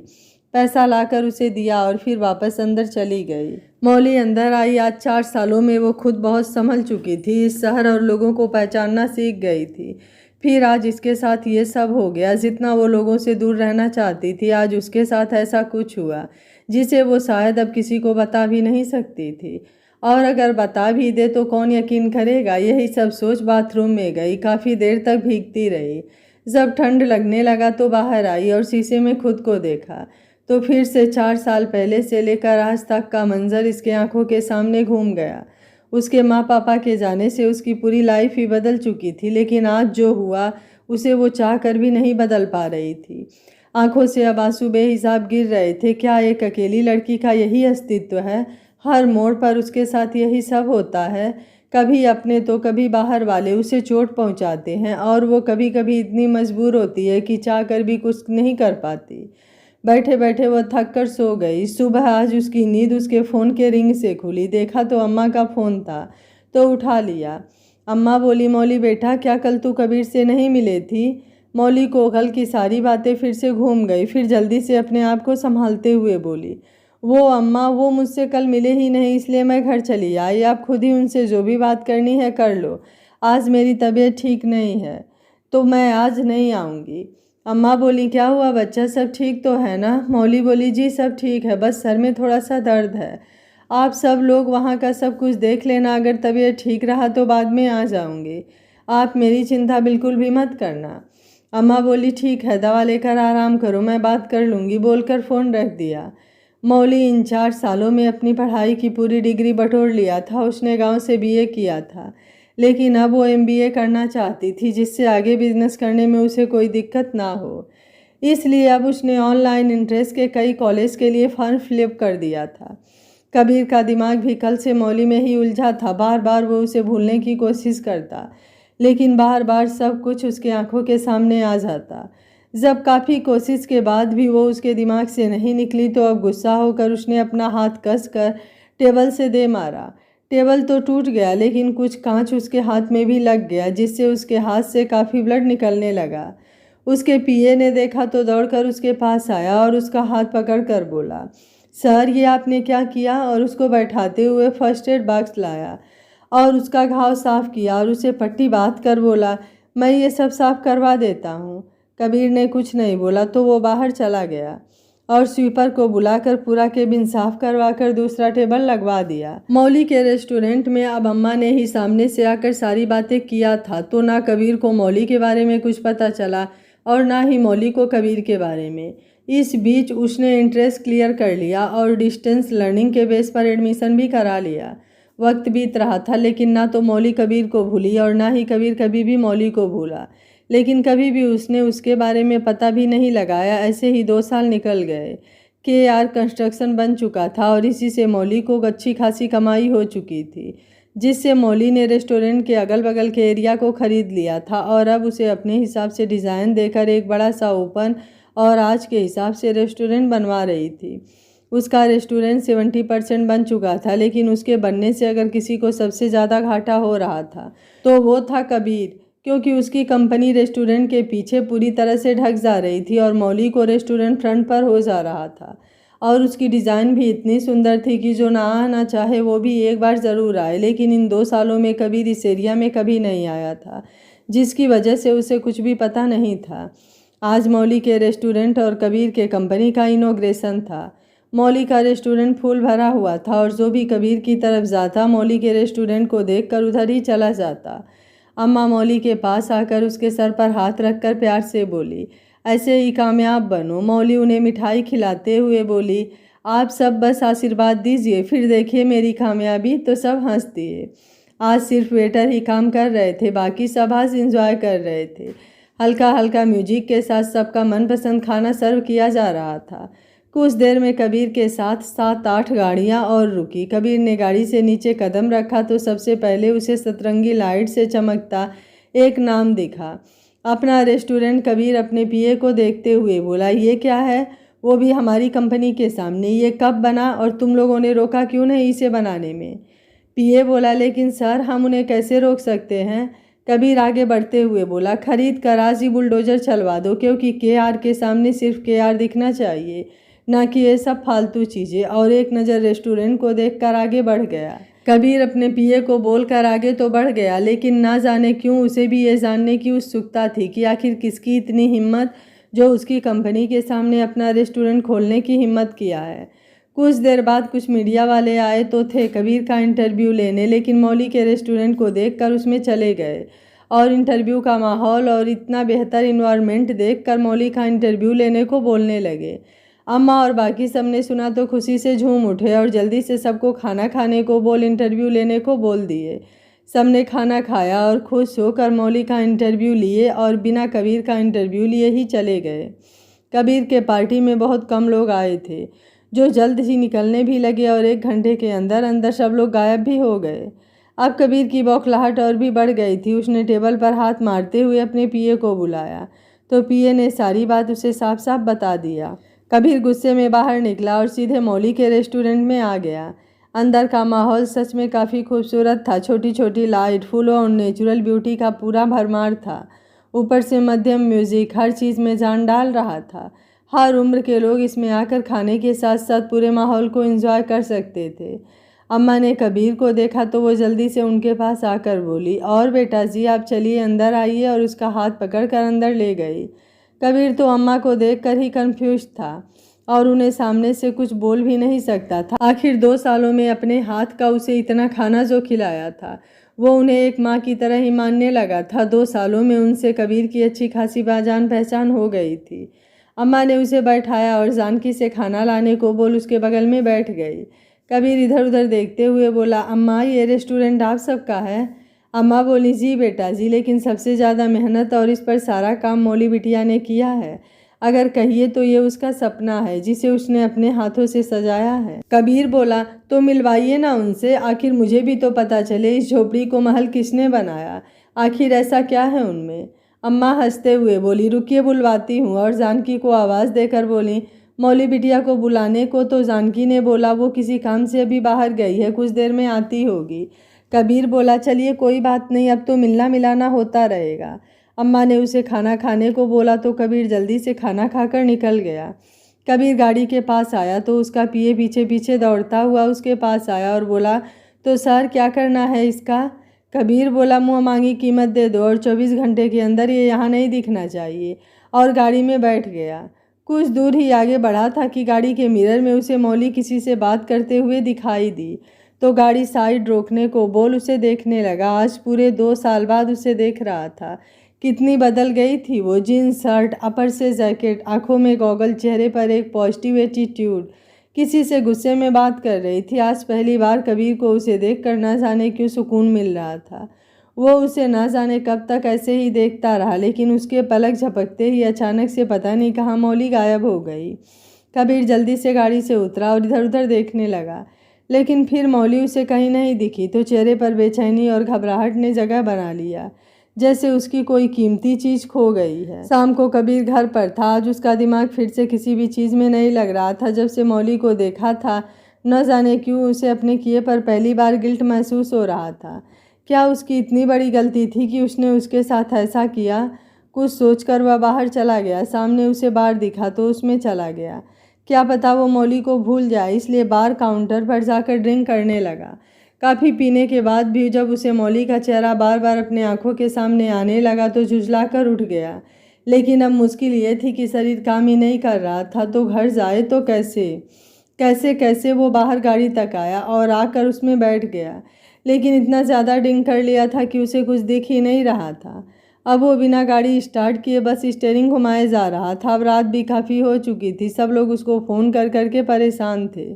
S1: पैसा लाकर उसे दिया और फिर वापस अंदर चली गई। मौली अंदर आई। आज 4 सालों में वो खुद बहुत संभल चुकी थी, इस शहर और लोगों को पहचानना सीख गई थी। फिर आज इसके साथ ये सब हो गया। जितना वो लोगों से दूर रहना चाहती थी, आज उसके साथ ऐसा कुछ हुआ जिसे वो शायद अब किसी को बता भी नहीं सकती थी। और अगर बता भी दे तो कौन यकीन करेगा। यही सब सोच बाथरूम में गई। काफ़ी देर तक भीगती रही। जब ठंड लगने लगा तो बाहर आई और शीशे में खुद को देखा तो फिर से 4 साल पहले से लेकर आज तक का मंजर इसके आंखों के सामने घूम गया। उसके माँ पापा के जाने से उसकी पूरी लाइफ ही बदल चुकी थी, लेकिन आज जो हुआ उसे वो चाह कर भी नहीं बदल पा रही थी। आंखों से अब आंसू बेहिसाब गिर रहे थे। क्या एक अकेली लड़की का यही अस्तित्व है? हर मोड़ पर उसके साथ यही सब होता है। कभी अपने तो कभी बाहर वाले उसे चोट पहुंचाते हैं और वो कभी कभी इतनी मजबूर होती है कि चाह कर भी कुछ नहीं कर पाती। बैठे बैठे वह थक कर सो गई। सुबह आज उसकी नींद उसके फ़ोन के रिंग से खुली। देखा तो अम्मा का फ़ोन था तो उठा लिया। अम्मा बोली, मौली बेटा, क्या कल तू कबीर से नहीं मिले थी? मौली को कल की सारी बातें फिर से घूम गई। फिर जल्दी से अपने आप को संभालते हुए बोली, वो अम्मा, वो मुझसे कल मिले ही नहीं, इसलिए मैं घर चली आई। आप खुद ही उनसे जो भी बात करनी है कर लो। आज मेरी तबीयत ठीक नहीं है तो मैं आज नहीं आऊँगी। अम्मा बोली, क्या हुआ बच्चा, सब ठीक तो है ना? मौली बोली, जी सब ठीक है, बस सर में थोड़ा सा दर्द है। आप सब लोग वहाँ का सब कुछ देख लेना, अगर तबीयत ठीक रहा तो बाद में आ जाऊँगी। आप मेरी चिंता बिल्कुल भी मत करना। अम्मा बोली, ठीक है, दवा लेकर आराम करो, मैं बात कर लूँगी, बोलकर फ़ोन रख दिया। मौली इन 4 सालों में अपनी पढ़ाई की पूरी डिग्री बटोर लिया था। उसने गांव से बीए किया था, लेकिन अब वो एमबीए करना चाहती थी जिससे आगे बिजनेस करने में उसे कोई दिक्कत ना हो। इसलिए अब उसने ऑनलाइन इंट्रेंस के कई कॉलेज के लिए फॉर्म फिलअप कर दिया था। कबीर का दिमाग भी कल से मौली में ही उलझा था। बार बार वो उसे भूलने की कोशिश करता, लेकिन बार बार सब कुछ उसके आंखों के सामने आ जाता। जब काफ़ी कोशिश के बाद भी वो उसके दिमाग से नहीं निकली तो अब गुस्सा होकर उसने अपना हाथ कस कर टेबल से दे मारा। टेबल तो टूट गया, लेकिन कुछ कांच उसके हाथ में भी लग गया, जिससे उसके हाथ से काफ़ी ब्लड निकलने लगा। उसके पीए ने देखा तो दौड़कर उसके पास आया और उसका हाथ पकड़कर बोला, सर ये आपने क्या किया? और उसको बैठाते हुए फर्स्ट एड बॉक्स लाया और उसका घाव साफ किया और उसे पट्टी बांध कर बोला, मैं ये सब साफ करवा देता हूँ। कबीर ने कुछ नहीं बोला तो वो बाहर चला गया और स्वीपर को बुलाकर पूरा केबिन साफ करवा कर दूसरा टेबल लगवा दिया। मौली के रेस्टोरेंट में अब अम्मा ने ही सामने से आकर सारी बातें किया था, तो ना कबीर को मौली के बारे में कुछ पता चला और ना ही मौली को कबीर के बारे में। इस बीच उसने इंट्रेंस क्लियर कर लिया और डिस्टेंस लर्निंग के बेस पर एडमिशन भी करा लिया। वक्त बीत रहा था, लेकिन ना तो मौली कबीर को भूली और ना ही कबीर कभी भी मौली को भूला। लेकिन कभी भी उसने उसके बारे में पता भी नहीं लगाया। ऐसे ही 2 साल निकल गए। केआर कंस्ट्रक्शन बन चुका था और इसी से मौली को अच्छी खासी कमाई हो चुकी थी, जिससे मौली ने रेस्टोरेंट के अगल बगल के एरिया को ख़रीद लिया था और अब उसे अपने हिसाब से डिज़ाइन देकर एक बड़ा सा ओपन और आज के हिसाब से रेस्टोरेंट बनवा रही थी। उसका रेस्टोरेंट 70% बन चुका था, लेकिन उसके बनने से अगर किसी को सबसे ज़्यादा घाटा हो रहा था तो वो था कबीर, क्योंकि उसकी कंपनी रेस्टोरेंट के पीछे पूरी तरह से ढक जा रही थी और मौली को रेस्टोरेंट फ्रंट पर हो जा रहा था। और उसकी डिज़ाइन भी इतनी सुंदर थी कि जो ना आना चाहे वो भी एक बार ज़रूर आए। लेकिन इन 2 सालों में कबीर इस एरिया में कभी नहीं आया था, जिसकी वजह से उसे कुछ भी पता नहीं था। आज मौली के रेस्टोरेंट और कबीर के कंपनी का इनॉग्रेशन था। मौली का रेस्टोरेंट फूल भरा हुआ था और जो भी कबीर की तरफ जाता मौली के रेस्टोरेंट को देखकर उधर ही चला जाता। अम्मा मौली के पास आकर उसके सर पर हाथ रखकर प्यार से बोली, ऐसे ही कामयाब बनो। मौली उन्हें मिठाई खिलाते हुए बोली, आप सब बस आशीर्वाद दीजिए, फिर देखिए मेरी कामयाबी। तो सब हंस दिए। आज सिर्फ वेटर ही काम कर रहे थे, बाकी सब आज एंजॉय कर रहे थे। हल्का हल्का म्यूजिक के साथ सबका मनपसंद खाना सर्व किया जा रहा था। कुछ देर में कबीर के साथ 7-8 गाड़ियां और रुकी। कबीर ने गाड़ी से नीचे कदम रखा तो सबसे पहले उसे सतरंगी लाइट से चमकता एक नाम दिखा, अपना रेस्टोरेंट। कबीर अपने पीए को देखते हुए बोला, ये क्या है? वो भी हमारी कंपनी के सामने। ये कब बना और तुम लोगों ने रोका क्यों नहीं इसे बनाने में? पीए बोला, लेकिन सर हम उन्हें कैसे रोक सकते हैं? कबीर आगे बढ़ते हुए बोला, खरीद कर आज ही बुलडोजर चलवा दो, क्योंकि केआर के सामने सिर्फ केआर दिखना चाहिए, ना कि ये सब फालतू चीज़ें। और एक नज़र रेस्टोरेंट को देखकर आगे बढ़ गया। कबीर अपने पीए को बोलकर आगे तो बढ़ गया, लेकिन ना जाने क्यों उसे भी ये जानने की उत्सुकता थी कि आखिर किसकी इतनी हिम्मत जो उसकी कंपनी के सामने अपना रेस्टोरेंट खोलने की हिम्मत किया है। कुछ देर बाद कुछ मीडिया वाले आए तो थे कबीर का इंटरव्यू लेने, लेकिन मौली के रेस्टोरेंट को देखकर उसमें चले गए। और इंटरव्यू का माहौल और इतना बेहतर इन्वायरमेंट देखकर मौली का इंटरव्यू लेने को बोलने लगे। अम्मा और बाकी सब ने सुना तो खुशी से झूम उठे और जल्दी से सबको खाना खाने को बोल इंटरव्यू लेने को बोल दिए। सबने खाना खाया और खुश होकर मौली का इंटरव्यू लिए और बिना कबीर का इंटरव्यू लिए ही चले गए। कबीर के पार्टी में बहुत कम लोग आए थे, जो जल्द ही निकलने भी लगे और 1 घंटे के अंदर अंदर सब लोग गायब भी हो गए। अब कबीर की बौखलाहट और भी बढ़ गई थी। उसने टेबल पर हाथ मारते हुए अपने पीए को बुलाया तो पीए ने सारी बात उसे साफ साफ बता दिया। कबीर गुस्से में बाहर निकला और सीधे मौली के रेस्टोरेंट में आ गया। अंदर का माहौल सच में काफ़ी खूबसूरत था। छोटी छोटी लाइट, फूलों और नेचुरल ब्यूटी का पूरा भरमार था। ऊपर से मध्यम म्यूजिक हर चीज़ में जान डाल रहा था। हर उम्र के लोग इसमें आकर खाने के साथ साथ पूरे माहौल को एंजॉय कर सकते थे। अम्मा ने कबीर को देखा तो वो जल्दी से उनके पास आकर बोली, और बेटा जी आप चलिए अंदर आइए, और उसका हाथ पकड़कर अंदर ले गई। कबीर तो अम्मा को देखकर ही कंफ्यूज था और उन्हें सामने से कुछ बोल भी नहीं सकता था। आखिर 2 सालों में अपने हाथ का उसे इतना खाना जो खिलाया था वो उन्हें एक माँ की तरह ही मानने लगा था। 2 सालों में उनसे कबीर की अच्छी खासी जान पहचान हो गई थी। अम्मा ने उसे बैठाया और जानकी से खाना लाने को बोल उसके बगल में बैठ गई। कबीर इधर उधर देखते हुए बोला, अम्मा ये रेस्टोरेंट आप सबका है? अम्मा बोली, जी बेटा जी, लेकिन सबसे ज़्यादा मेहनत और इस पर सारा काम मौली बिटिया ने किया है। अगर कहिए तो ये उसका सपना है जिसे उसने अपने हाथों से सजाया है। कबीर बोला, तो मिलवाइए ना उनसे, आखिर मुझे भी तो पता चले इस झोपड़ी को महल किसने बनाया, आखिर ऐसा क्या है उनमें। अम्मा हंसते हुए बोली, रुकिए बुलवाती हूँ, और जानकी को आवाज़ देकर बोली, मौली बिटिया को बुलाने को। तो जानकी ने बोला, वो किसी काम से अभी बाहर गई है, कुछ देर में आती होगी। कबीर बोला, चलिए कोई बात नहीं, अब तो मिलना मिलाना होता रहेगा। अम्मा ने उसे खाना खाने को बोला तो कबीर जल्दी से खाना खाकर निकल गया। कबीर गाड़ी के पास आया तो उसका पीए पीछे पीछे दौड़ता हुआ उसके पास आया और बोला, तो सर क्या करना है इसका? कबीर बोला, मुँह मांगी कीमत दे दो और 24 घंटे के अंदर ये यहाँ नहीं दिखना चाहिए, और गाड़ी में बैठ गया। कुछ दूर ही आगे बढ़ा था कि गाड़ी के मिरर में उसे मौली किसी से बात करते हुए दिखाई दी तो गाड़ी साइड रोकने को बोल उसे देखने लगा। आज पूरे 2 साल बाद उसे देख रहा था। कितनी बदल गई थी वो। जीन्स शर्ट, अपर से जैकेट, आंखों में गॉगल, चेहरे पर एक पॉजिटिव एटीट्यूड। किसी से गुस्से में बात कर रही थी। आज पहली बार कबीर को उसे देखकर न जाने क्यों सुकून मिल रहा था। वो उसे न जाने कब तक ऐसे ही देखता रहा, लेकिन उसके पलक झपकते ही अचानक से पता नहीं कहाँ मौली गायब हो गई। कबीर जल्दी से गाड़ी से उतरा और इधर उधर देखने लगा, लेकिन फिर मौली उसे कहीं नहीं दिखी तो चेहरे पर बेचैनी और घबराहट ने जगह बना लिया, जैसे उसकी कोई कीमती चीज़ खो गई है। शाम को कबीर घर पर था। आज उसका दिमाग फिर से किसी भी चीज़ में नहीं लग रहा था। जब से मौली को देखा था, न जाने क्यों उसे अपने किए पर पहली बार गिल्ट महसूस हो रहा था। क्या उसकी इतनी बड़ी गलती थी कि उसने उसके साथ ऐसा किया? कुछ सोचकर वह बाहर चला गया। सामने उसे बार दिखा तो उसमें चला गया। क्या पता वो मौली को भूल जाए, इसलिए बार काउंटर पर जाकर ड्रिंक करने लगा। काफ़ी पीने के बाद भी जब उसे मौली का चेहरा बार बार अपने आंखों के सामने आने लगा तो झुंझलाकर उठ गया। लेकिन अब मुश्किल ये थी कि शरीर काम ही नहीं कर रहा था, तो घर जाए तो कैसे कैसे कैसे वो बाहर गाड़ी तक आया और आकर उसमें बैठ गया। लेकिन इतना ज़्यादा ड्रिंक कर लिया था कि उसे कुछ दिख ही नहीं रहा था। अब वो बिना गाड़ी स्टार्ट किए बस स्टीयरिंग घुमाए जा रहा था। अब रात भी काफ़ी हो चुकी थी। सब लोग उसको फ़ोन कर करके परेशान थे,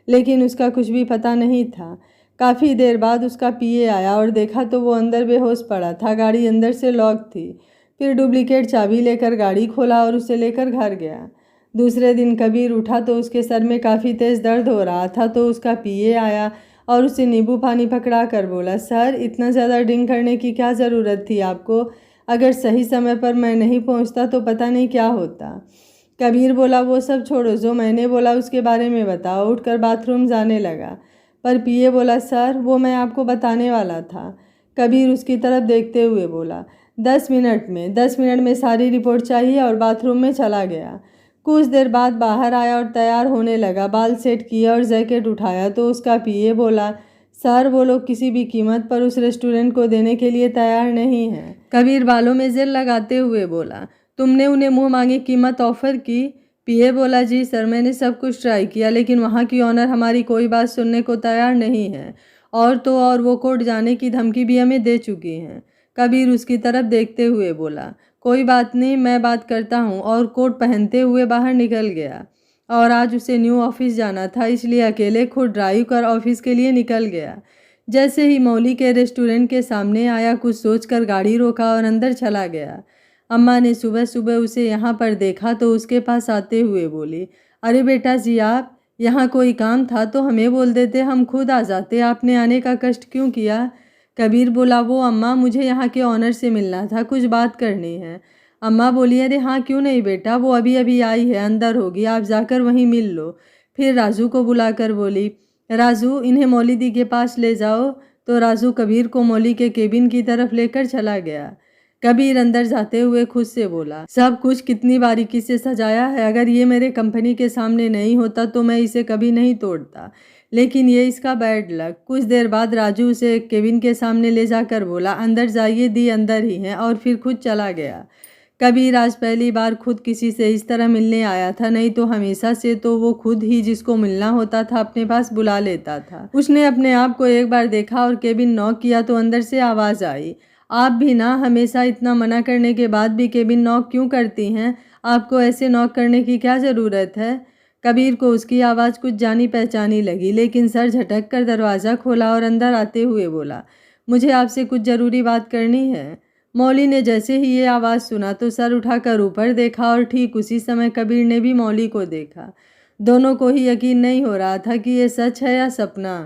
S1: लेकिन उसका कुछ भी पता नहीं था। काफ़ी देर बाद उसका पीए आया और देखा तो वो अंदर बेहोश पड़ा था। गाड़ी अंदर से लॉक थी। फिर डुप्लीकेट चाबी लेकर गाड़ी खोला और उसे लेकर घर गया। दूसरे दिन कबीर उठा तो उसके सर में काफ़ी तेज़ दर्द हो रहा था, तो उसका पीए आया और उसे नींबू पानी पकड़ा कर बोला, सर इतना ज़्यादा ड्रिंक करने की क्या ज़रूरत थी आपको? अगर सही समय पर मैं नहीं पहुंचता तो पता नहीं क्या होता। कबीर बोला, वो सब छोड़ो, जो मैंने बोला उसके बारे में बताओ। उठकर बाथरूम जाने लगा, पर पीए बोला, सर वो मैं आपको बताने वाला था। कबीर उसकी तरफ देखते हुए बोला, 10 मिनट में सारी रिपोर्ट चाहिए, और बाथरूम में चला गया। कुछ देर बाद बाहर आया और तैयार होने लगा। बाल सेट किया और जैकेट उठाया तो उसका पीए बोला, सर वो लोग किसी भी कीमत पर उस रेस्टोरेंट को देने के लिए तैयार नहीं हैं। कबीर बालों में जेल लगाते हुए बोला, तुमने उन्हें मुंह मांगी कीमत ऑफर की? पीए बोला, जी सर, मैंने सब कुछ ट्राई किया, लेकिन वहाँ की ऑनर हमारी कोई बात सुनने को तैयार नहीं है। और तो और वो कोर्ट जाने की धमकी भी हमें दे चुकी हैं। कबीर उसकी तरफ देखते हुए बोला, कोई बात नहीं, मैं बात करता हूँ, और कोट पहनते हुए बाहर निकल गया। और आज उसे न्यू ऑफिस जाना था, इसलिए अकेले खुद ड्राइव कर ऑफिस के लिए निकल गया। जैसे ही मौली के रेस्टोरेंट के सामने आया, कुछ सोचकर गाड़ी रोका और अंदर चला गया। अम्मा ने सुबह सुबह उसे यहाँ पर देखा तो उसके पास आते हुए बोली, अरे बेटा जी, आप यहाँ कोई काम था तो हमें बोल देते, हम खुद आ जाते, आपने आने का कष्ट क्यों किया? कबीर बोला, वो अम्मा, मुझे यहाँ के ऑनर से मिलना था, कुछ बात करनी है। अम्मा बोली, अरे हाँ क्यों नहीं बेटा, वो अभी अभी आई है, अंदर होगी, आप जाकर वहीं मिल लो। फिर राजू को बुलाकर बोली, राजू इन्हें मौली दी के पास ले जाओ। तो राजू कबीर को मौली के केबिन की तरफ लेकर चला गया। कबीर अंदर जाते हुए खुद से बोला, सब कुछ कितनी बारीकी से सजाया है, अगर ये मेरे कंपनी के सामने नहीं होता तो मैं इसे कभी नहीं तोड़ता, लेकिन ये इसका बैड लक। कुछ देर बाद राजू उसे केबिन के सामने ले जाकर बोला, अंदर जाइए, दी अंदर ही है, और फिर खुद चला गया। कबीर आज पहली बार खुद किसी से इस तरह मिलने आया था, नहीं तो हमेशा से तो वो खुद ही जिसको मिलना होता था अपने पास बुला लेता था। उसने अपने आप को एक बार देखा और केबिन नॉक किया तो अंदर से आवाज़ आई, आप भी ना, हमेशा इतना मना करने के बाद भी केबिन नॉक क्यों करती हैं? आपको ऐसे नॉक करने की क्या ज़रूरत है? कबीर को उसकी आवाज़ कुछ जानी पहचानी लगी, लेकिन सर झटक कर दरवाज़ा खोला और अंदर आते हुए बोला, मुझे आपसे कुछ ज़रूरी बात करनी है। मौली ने जैसे ही ये आवाज़ सुना तो सर उठाकर ऊपर देखा, और ठीक उसी समय कबीर ने भी मौली को देखा। दोनों को ही यकीन नहीं हो रहा था कि ये सच है या सपना।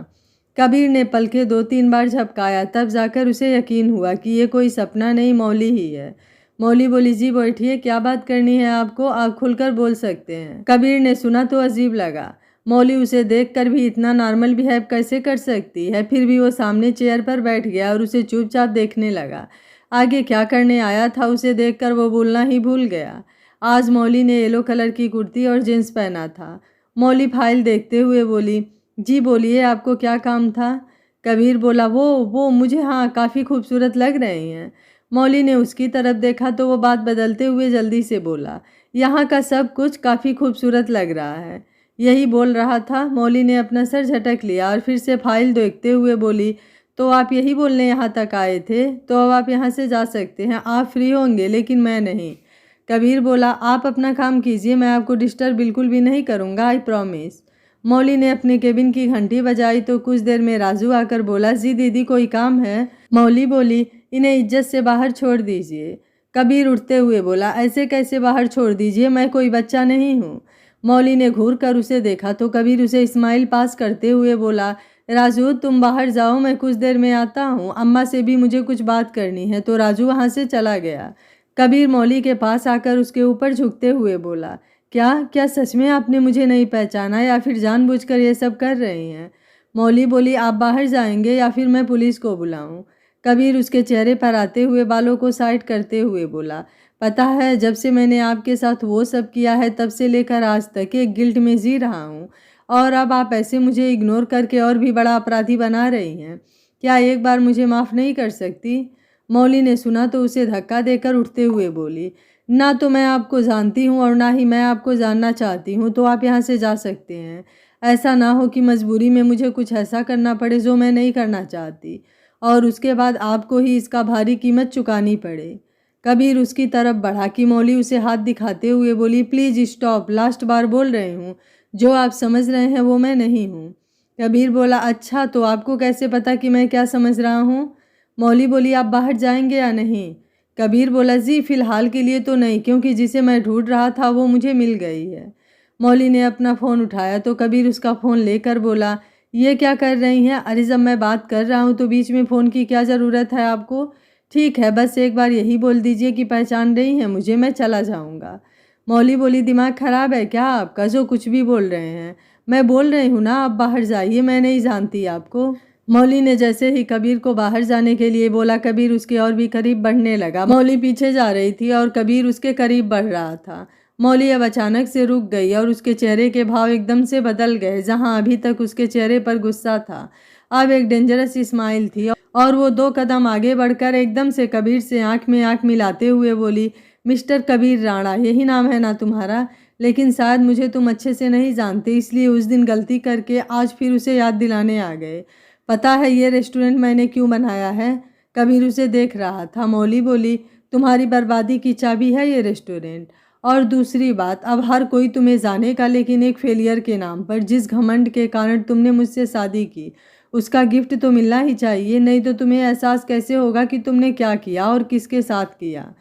S1: कबीर ने पलकें 2-3 बार झपकाया, तब जाकर उसे यकीन हुआ कि ये कोई सपना नहीं, मौली ही है। मौली बोली, जी बैठिए, क्या बात करनी है आपको, आप खुलकर बोल सकते हैं। कबीर ने सुना तो अजीब लगा, मौली उसे देखकर भी इतना नॉर्मल बिहेव कैसे कर सकती है। फिर भी वो सामने चेयर पर बैठ गया और उसे चुपचाप देखने लगा। आगे क्या करने आया था उसे देखकर वो बोलना ही भूल गया। आज मौली ने येलो कलर की कुर्ती और जींस पहना था। मौली फाइल देखते हुए बोली, जी बोलिए, आपको क्या काम था? कबीर बोला, वो मुझे, हाँ, काफ़ी खूबसूरत लग रही हैं। मौली ने उसकी तरफ देखा तो वो बात बदलते हुए जल्दी से बोला, यहाँ का सब कुछ काफ़ी खूबसूरत लग रहा है। यही बोल रहा था, मौली ने अपना सर झटक लिया और फिर से फाइल देखते हुए बोली, तो आप यही बोलने यहाँ तक आए थे? तो अब आप यहाँ से जा सकते हैं, आप फ्री होंगे, लेकिन मैं नहीं। कबीर बोला, आप अपना काम कीजिए, मैं आपको डिस्टर्ब बिल्कुल भी नहीं करूँगा, आई प्रॉमिस। मौली ने अपने केबिन की घंटी बजाई तो कुछ देर में राजू आकर बोला, जी दीदी, कोई काम है? मौली बोली, इन्हें इज्जत से बाहर छोड़ दीजिए। कबीर उठते हुए बोला, ऐसे कैसे बाहर छोड़ दीजिए, मैं कोई बच्चा नहीं हूँ। मौली ने घूर कर उसे देखा तो कबीर उसे स्माइल पास करते हुए बोला, राजू तुम बाहर जाओ, मैं कुछ देर में आता हूँ, अम्मा से भी मुझे कुछ बात करनी है। तो राजू वहाँ से चला गया। कबीर मौली के पास आकर उसके ऊपर झुकते हुए बोला, क्या सच में आपने मुझे नहीं पहचाना, या फिर जानबूझकर ये सब कर रही हैं? मौली बोली, आप बाहर जाएंगे या फिर मैं पुलिस को बुलाऊं? कबीर उसके चेहरे पर आते हुए बालों को साइड करते हुए बोला, पता है, जब से मैंने आपके साथ वो सब किया है तब से लेकर आज तक एक गिल्ट में जी रहा हूँ, और अब आप ऐसे मुझे इग्नोर करके और भी बड़ा अपराधी बना रही हैं। क्या एक बार मुझे माफ़ नहीं कर सकती? मौली ने सुना तो उसे धक्का देकर उठते हुए बोली, ना तो मैं आपको जानती हूँ और ना ही मैं आपको जानना चाहती हूँ, तो आप यहाँ से जा सकते हैं। ऐसा ना हो कि मजबूरी में मुझे कुछ ऐसा करना पड़े जो मैं नहीं करना चाहती, और उसके बाद आपको ही इसका भारी कीमत चुकानी पड़े। कबीर उसकी तरफ बढ़ा कि मौली उसे हाथ दिखाते हुए बोली, प्लीज़ स्टॉप, लास्ट बार बोल रही हूँ, जो आप समझ रहे हैं वो मैं नहीं हूँ। कबीर बोला, अच्छा, तो आपको कैसे पता कि मैं क्या समझ रहा हूँ? मौली बोली, आप बाहर जाएंगे या नहीं? कबीर बोला, जी फिलहाल के लिए तो नहीं, क्योंकि जिसे मैं ढूंढ रहा था वो मुझे मिल गई है। मौली ने अपना फ़ोन उठाया तो कबीर उसका फ़ोन लेकर बोला, ये क्या कर रही हैं? अरे जब मैं बात कर रहा हूँ तो बीच में फ़ोन की क्या ज़रूरत है आपको? ठीक है, बस एक बार यही बोल दीजिए कि पहचान रही हैं मुझे, मैं चला जाऊँगा। मौली बोली, दिमाग ख़राब है क्या आपका, जो कुछ भी बोल रहे हैं? मैं बोल रही हूँ ना, आप बाहर जाइए, मैं नहीं जानती आपको। मौली ने जैसे ही कबीर को बाहर जाने के लिए बोला, कबीर उसके और भी करीब बढ़ने लगा। मौली पीछे जा रही थी और कबीर उसके करीब बढ़ रहा था। मौली अब अचानक से रुक गई और उसके चेहरे के भाव एकदम से बदल गए। जहां अभी तक उसके चेहरे पर गुस्सा था, अब एक डेंजरस स्माइल थी और वो 2 कदम आगे बढ़कर एकदम से कबीर से आंख में आंख मिलाते हुए बोली, मिस्टर कबीर राणा, यही नाम है ना तुम्हारा? लेकिन शायद मुझे तुम अच्छे से नहीं जानते, इसलिए उस दिन गलती करके आज फिर उसे याद दिलाने आ गए। पता है ये रेस्टोरेंट मैंने क्यों बनाया है? कबीर उसे देख रहा था। मौली बोली, तुम्हारी बर्बादी की चाबी है ये रेस्टोरेंट। और दूसरी बात, अब हर कोई तुम्हें जानेगा, लेकिन एक फेलियर के नाम पर, जिस घमंड के कारण तुमने मुझसे शादी की, उसका गिफ्ट तो मिलना ही चाहिए, नहीं तो तुम्हें एहसास कैसे होगा कि तुमने क्या किया और किसके साथ किया।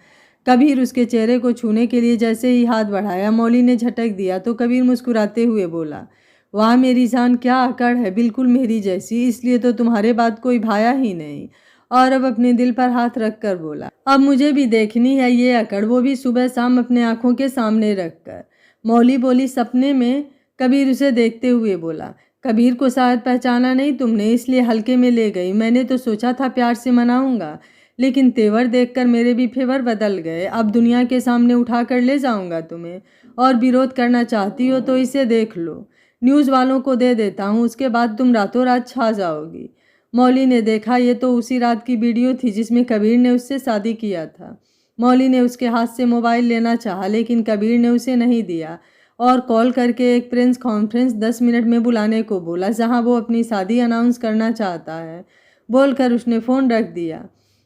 S1: कबीर उसके चेहरे को छूने के लिए जैसे ही हाथ बढ़ाया, मौली ने झटक दिया तो कबीर मुस्कुराते हुए बोला, वाह मेरी जान, क्या अकड़ है, बिल्कुल मेरी जैसी, इसलिए तो तुम्हारे बाद कोई भाया ही नहीं। और अब अपने दिल पर हाथ रखकर बोला, अब मुझे भी देखनी है ये अकड़, वो भी सुबह शाम अपने आंखों के सामने रखकर। मौली बोली, सपने में? कबीर उसे देखते हुए बोला, कबीर को शायद पहचाना नहीं तुमने, इसलिए हल्के में ले गई। मैंने तो सोचा था प्यार से मनाऊंगा, लेकिन तेवर देखकर मेरे भी फेवर बदल गए। अब दुनिया के सामने उठा कर ले जाऊंगा तुम्हें, और विरोध करना चाहती हो तो इसे देख लो, न्यूज़ वालों को दे देता हूँ, उसके बाद तुम रातों रात छा जाओगी। मौली ने देखा, ये तो उसी रात की वीडियो थी जिसमें कबीर ने उससे शादी किया था। मौली ने उसके हाथ से मोबाइल लेना चाहा, लेकिन कबीर ने उसे नहीं दिया और कॉल करके एक प्रेस कॉन्फ्रेंस 10 मिनट में बुलाने को बोला, जहां वो अपनी शादी अनाउंस करना चाहता है। बोलकर उसने फ़ोन रख दिया।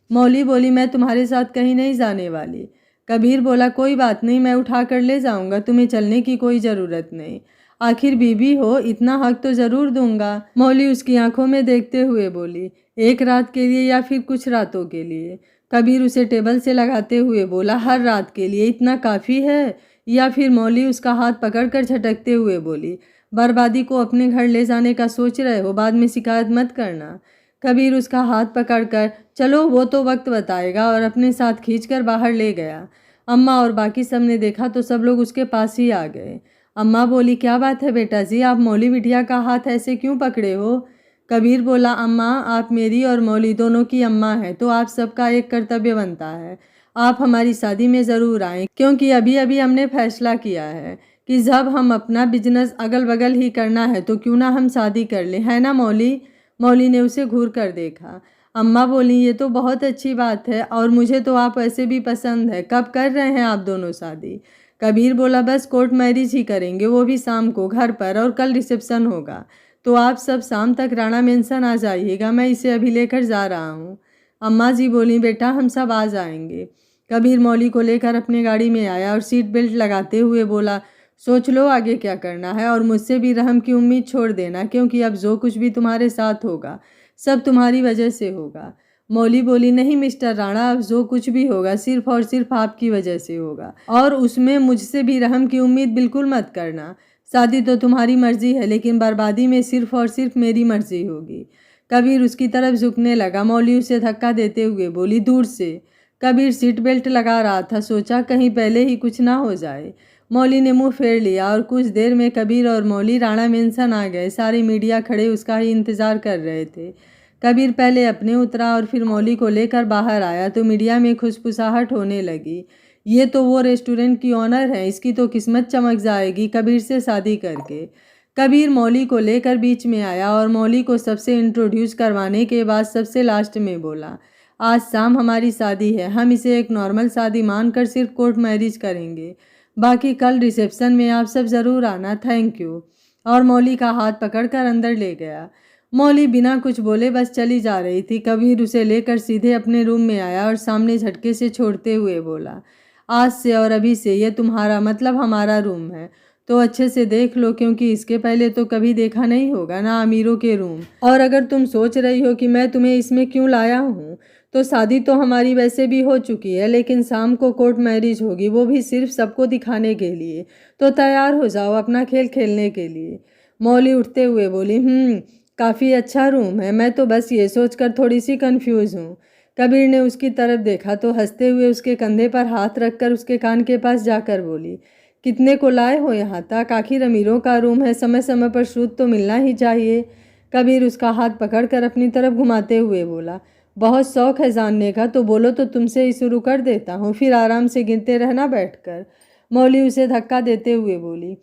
S1: मौली बोली, मैं तुम्हारे साथ कहीं नहीं जाने वाली। कबीर बोला, कोई बात नहीं, मैं उठा कर ले जाऊंगा, तुम्हें चलने की कोई ज़रूरत नहीं, आखिर बीबी हो, इतना हक तो ज़रूर दूंगा। मौली उसकी आंखों में देखते हुए बोली, एक रात के लिए या फिर कुछ रातों के लिए? कबीर उसे टेबल से लगाते हुए बोला, हर रात के लिए, इतना काफ़ी है या फिर? मौली उसका हाथ पकड़कर झटकते हुए बोली, बर्बादी को अपने घर ले जाने का सोच रहे हो, बाद में शिकायत मत करना। कबीर उसका हाथ पकड़कर, चलो वो तो वक्त बताएगा, और अपने साथ खींचकर बाहर ले गया। अम्मा और बाकी सब ने देखा तो सब लोग उसके पास ही आ गए। अम्मा बोली, क्या बात है बेटा जी, आप मौली बिटिया का हाथ ऐसे क्यों पकड़े हो? कबीर बोला, अम्मा आप मेरी और मौली दोनों की अम्मा हैं, तो आप सबका एक कर्तव्य बनता है, आप हमारी शादी में ज़रूर आएं, क्योंकि अभी अभी हमने फैसला किया है कि जब हम अपना बिजनेस अगल बगल ही करना है तो क्यों ना हम शादी कर लें, है ना मौली? मौली ने उसे घूर कर देखा। अम्मा बोली, ये तो बहुत अच्छी बात है, और मुझे तो आप ऐसे भी पसंद है, कब कर रहे हैं आप दोनों शादी? कबीर बोला, बस कोर्ट मैरिज ही करेंगे, वो भी शाम को घर पर, और कल रिसेप्शन होगा, तो आप सब शाम तक राणा मेंशन आ जाइएगा, मैं इसे अभी लेकर जा रहा हूँ। अम्मा जी बोली, बेटा हम सब आ जाएंगे। कबीर मौली को लेकर अपने गाड़ी में आया और सीट बेल्ट लगाते हुए बोला, सोच लो आगे क्या करना है, और मुझसे भी रहम की उम्मीद छोड़ देना, क्योंकि अब जो कुछ भी तुम्हारे साथ होगा सब तुम्हारी वजह से होगा। मौली बोली, नहीं मिस्टर राणा, अब जो कुछ भी होगा सिर्फ और सिर्फ आपकी वजह से होगा, और उसमें मुझसे भी रहम की उम्मीद बिल्कुल मत करना। शादी तो तुम्हारी मर्जी है, लेकिन बर्बादी में सिर्फ और सिर्फ मेरी मर्जी होगी। कबीर उसकी तरफ झुकने लगा। मौली उसे धक्का देते हुए बोली, दूर से। कबीर सीट बेल्ट लगा रहा था, सोचा कहीं पहले ही कुछ ना हो जाए। मौली ने मुंह फेर लिया और कुछ देर में कबीर और मौली राणा मेंशन आ गए। सारी मीडिया खड़े उसका ही इंतजार कर रहे थे। कबीर पहले अपने उतरा और फिर मौली को लेकर बाहर आया तो मीडिया में खुशफुसाहट होने लगी। ये तो वो रेस्टोरेंट की ऑनर है, इसकी तो किस्मत चमक जाएगी कबीर से शादी करके। कबीर मौली को लेकर बीच में आया और मौली को सबसे इंट्रोड्यूस करवाने के बाद सबसे लास्ट में बोला, आज शाम हमारी शादी है, हम इसे एक नॉर्मल शादी मानकर सिर्फ कोर्ट मैरिज करेंगे, बाकी कल रिसेप्शन में आप सब ज़रूर आना, थैंक यू। और मौली का हाथ पकड़कर अंदर ले गया। मौली बिना कुछ बोले बस चली जा रही थी। कबीर उसे लेकर सीधे अपने रूम में आया और सामने झटके से छोड़ते हुए बोला, आज से और अभी से ये तुम्हारा मतलब हमारा रूम है, तो अच्छे से देख लो, क्योंकि इसके पहले तो कभी देखा नहीं होगा ना अमीरों के रूम। और अगर तुम सोच रही हो कि मैं तुम्हें इसमें क्यों लाया हूँ, तो शादी तो हमारी वैसे भी हो चुकी है, लेकिन शाम को कोर्ट मैरिज होगी, वो भी सिर्फ सबको दिखाने के लिए, तो तैयार हो जाओ अपना खेल खेलने के लिए। मौली उठते हुए बोली, काफ़ी अच्छा रूम है, मैं तो बस ये सोचकर थोड़ी सी कंफ्यूज हूँ। कबीर ने उसकी तरफ देखा तो हंसते हुए उसके कंधे पर हाथ रखकर उसके कान के पास जाकर बोली, कितने को लाए हो यहाँ तक? आखिर अमीरों का रूम है, समय समय पर सूद तो मिलना ही चाहिए। कबीर उसका हाथ पकड़कर अपनी तरफ घुमाते हुए बोला, बहुत शौक है जानने का, तो बोलो तो तुमसे ही शुरू कर देता हूँ, फिर आराम से गिनते रहना बैठकर। मौली उसे धक्का देते हुए बोली,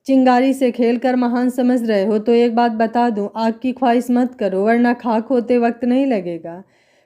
S1: चिंगारी से खेलकर महान समझ रहे हो तो एक बात बता दूं, आग की ख्वाहिश मत करो वरना खाक होते वक्त नहीं लगेगा।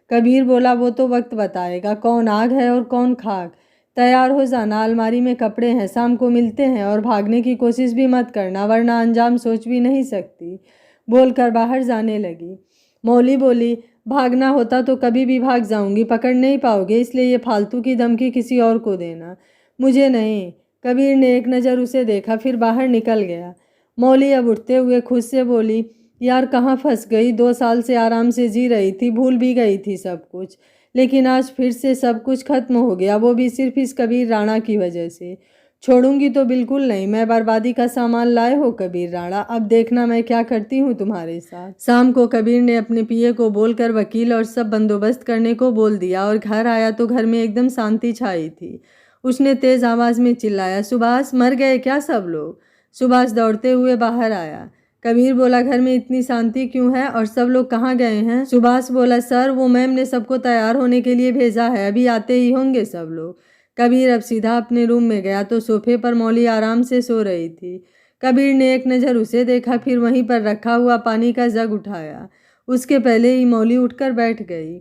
S1: कबीर बोला, वो तो वक्त बताएगा कौन आग है और कौन खाक। तैयार हो जाना, अलमारी में कपड़े हैं, शाम को मिलते हैं, और भागने की कोशिश भी मत करना वरना अंजाम सोच भी नहीं सकती। बोलकर बाहर जाने लगी। मौली बोली, भागना होता तो कभी भी भाग जाऊंगी, पकड़ नहीं पाओगे, इसलिए ये फालतू की धमकी किसी और को देना, मुझे नहीं। कबीर ने एक नज़र उसे देखा फिर बाहर निकल गया। मौली अब उठते हुए खुद से बोली, यार कहाँ फंस गई, 2 साल से आराम से जी रही थी, भूल भी गई थी सब कुछ, लेकिन आज फिर से सब कुछ खत्म हो गया, वो भी सिर्फ इस कबीर राणा की वजह से। छोड़ूंगी तो बिल्कुल नहीं, मैं बर्बादी का सामान लाए हो कबीर राणा, अब देखना मैं क्या करती हूँ तुम्हारे साथ। शाम को कबीर ने अपने पिए को बोलकर वकील और सब बंदोबस्त करने को बोल दिया और घर आया तो घर में एकदम शांति छाई थी। उसने तेज आवाज में चिल्लाया, सुभाष, मर गए क्या सब लोग? सुभाष दौड़ते हुए बाहर आया। कबीर बोला, घर में इतनी शांति क्यों है और सब लोग कहाँ गए हैं? सुभाष बोला, सर वो मैम ने सबको तैयार होने के लिए भेजा है, अभी आते ही होंगे सब लोग। कबीर अब सीधा अपने रूम में गया तो सोफे पर मौली आराम से सो रही थी। कबीर ने एक नज़र उसे देखा, फिर वहीं पर रखा हुआ पानी का जग उठाया। उसके पहले ही मौली उठकर बैठ गई।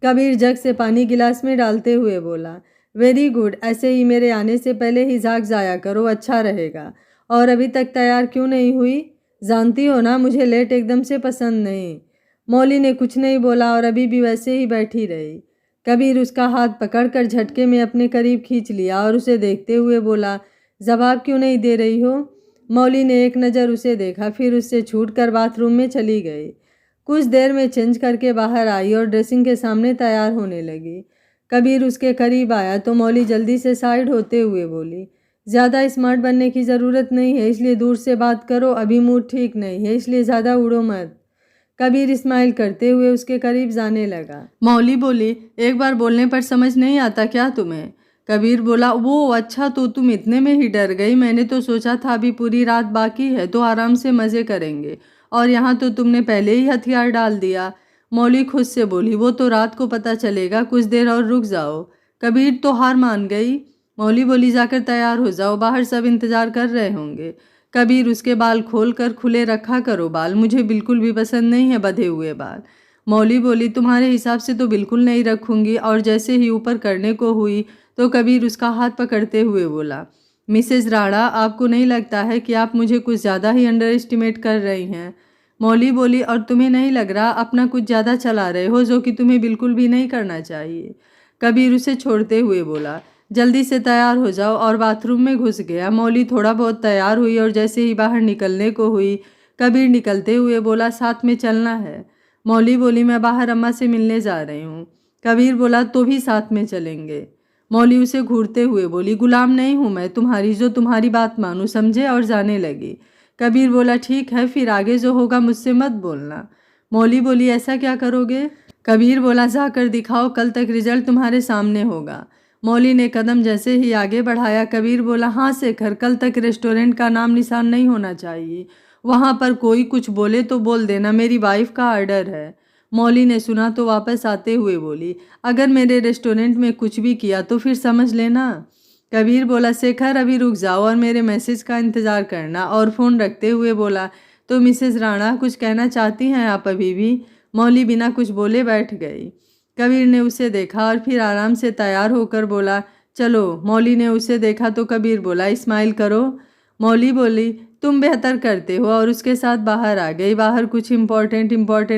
S1: कबीर जग से पानी गिलास में डालते हुए बोला, वेरी गुड, ऐसे ही मेरे आने से पहले ही जाग जाया करो, अच्छा रहेगा। और अभी तक तैयार क्यों नहीं हुई? जानती हो ना मुझे लेट एकदम से पसंद नहीं। मौली ने कुछ नहीं बोला और अभी भी वैसे ही बैठी रही। कबीर उसका हाथ पकड़कर झटके में अपने करीब खींच लिया और उसे देखते हुए बोला, जवाब क्यों नहीं दे रही हो? मौली ने एक नज़र उसे देखा फिर उससे छूटकर बाथरूम में चली गई। कुछ देर में चेंज करके बाहर आई और ड्रेसिंग के सामने तैयार होने लगी। कबीर उसके करीब आया तो मौली जल्दी से साइड होते हुए बोली, ज़्यादा स्मार्ट बनने की ज़रूरत नहीं है, इसलिए दूर से बात करो, अभी मूड ठीक नहीं है, इसलिए ज़्यादा उड़ो मत। कबीर स्माइल करते हुए उसके करीब जाने लगा। मौली बोली, एक बार बोलने पर समझ नहीं आता क्या तुम्हें? कबीर बोला, वो अच्छा, तो तुम इतने में ही डर गई? मैंने तो सोचा था अभी पूरी रात बाकी है तो आराम से मज़े करेंगे, और यहाँ तो तुमने पहले ही हथियार डाल दिया। मौली खुद से बोली, वो तो रात को पता चलेगा, कुछ देर और रुक जाओ। कबीर तो हार मान गई। मौली बोली, जाकर तैयार हो जाओ, बाहर सब इंतजार कर रहे होंगे। कबीर, उसके बाल खोलकर खुले रखा करो बाल, मुझे बिल्कुल भी पसंद नहीं है बंधे हुए बाल। मौली बोली, तुम्हारे हिसाब से तो बिल्कुल नहीं रखूंगी, और जैसे ही ऊपर करने को हुई तो कबीर उसका हाथ पकड़ते हुए बोला, मिसेज राणा, आपको नहीं लगता है कि आप मुझे कुछ ज़्यादा ही अंडर एस्टिमेट कर रही हैं? मौली बोली, और तुम्हें नहीं लग रहा अपना कुछ ज़्यादा चला रहे हो, जो कि तुम्हें बिल्कुल भी नहीं करना चाहिए? कबीर उसे छोड़ते हुए बोला, जल्दी से तैयार हो जाओ, और बाथरूम में घुस गया। मौली थोड़ा बहुत तैयार हुई और जैसे ही बाहर निकलने को हुई, कबीर निकलते हुए बोला, साथ में चलना है? मौली बोली, मैं बाहर अम्मा से मिलने जा रही हूँ। कबीर बोला, तो भी साथ में चलेंगे। मौली उसे घूरते हुए बोली, गुलाम नहीं हूँ मैं तुम्हारी जो तुम्हारी बात मानूं, समझे? और जाने लगी। कबीर बोला, ठीक है, फिर आगे जो होगा मुझसे मत बोलना। मौली बोली, ऐसा क्या करोगे? कबीर बोला, जाकर दिखाओ, कल तक रिजल्ट तुम्हारे सामने होगा। मौली ने कदम जैसे ही आगे बढ़ाया, कबीर बोला, हाँ शेखर, कल तक रेस्टोरेंट का नाम निशान नहीं होना चाहिए, वहाँ पर कोई कुछ बोले तो बोल देना, मेरी वाइफ का ऑर्डर है। मौली ने सुना तो वापस आते हुए बोली, अगर मेरे रेस्टोरेंट में कुछ भी किया तो फिर समझ लेना। कबीर बोला, शेखर अभी रुक जाओ और मेरे मैसेज का इंतज़ार करना, और फ़ोन रखते हुए बोला, तो मिसेज राणा कुछ कहना चाहती हैं आप अभी भी? मौली बिना कुछ बोले बैठ गई। कबीर ने उसे देखा और फिर आराम से तैयार होकर बोला, चलो। मौली ने उसे देखा तो कबीर बोला, स्माइल करो। मौली बोली, तुम बेहतर करते हो, और उसके साथ बाहर आ गई। बाहर कुछ इम्पोर्टेंट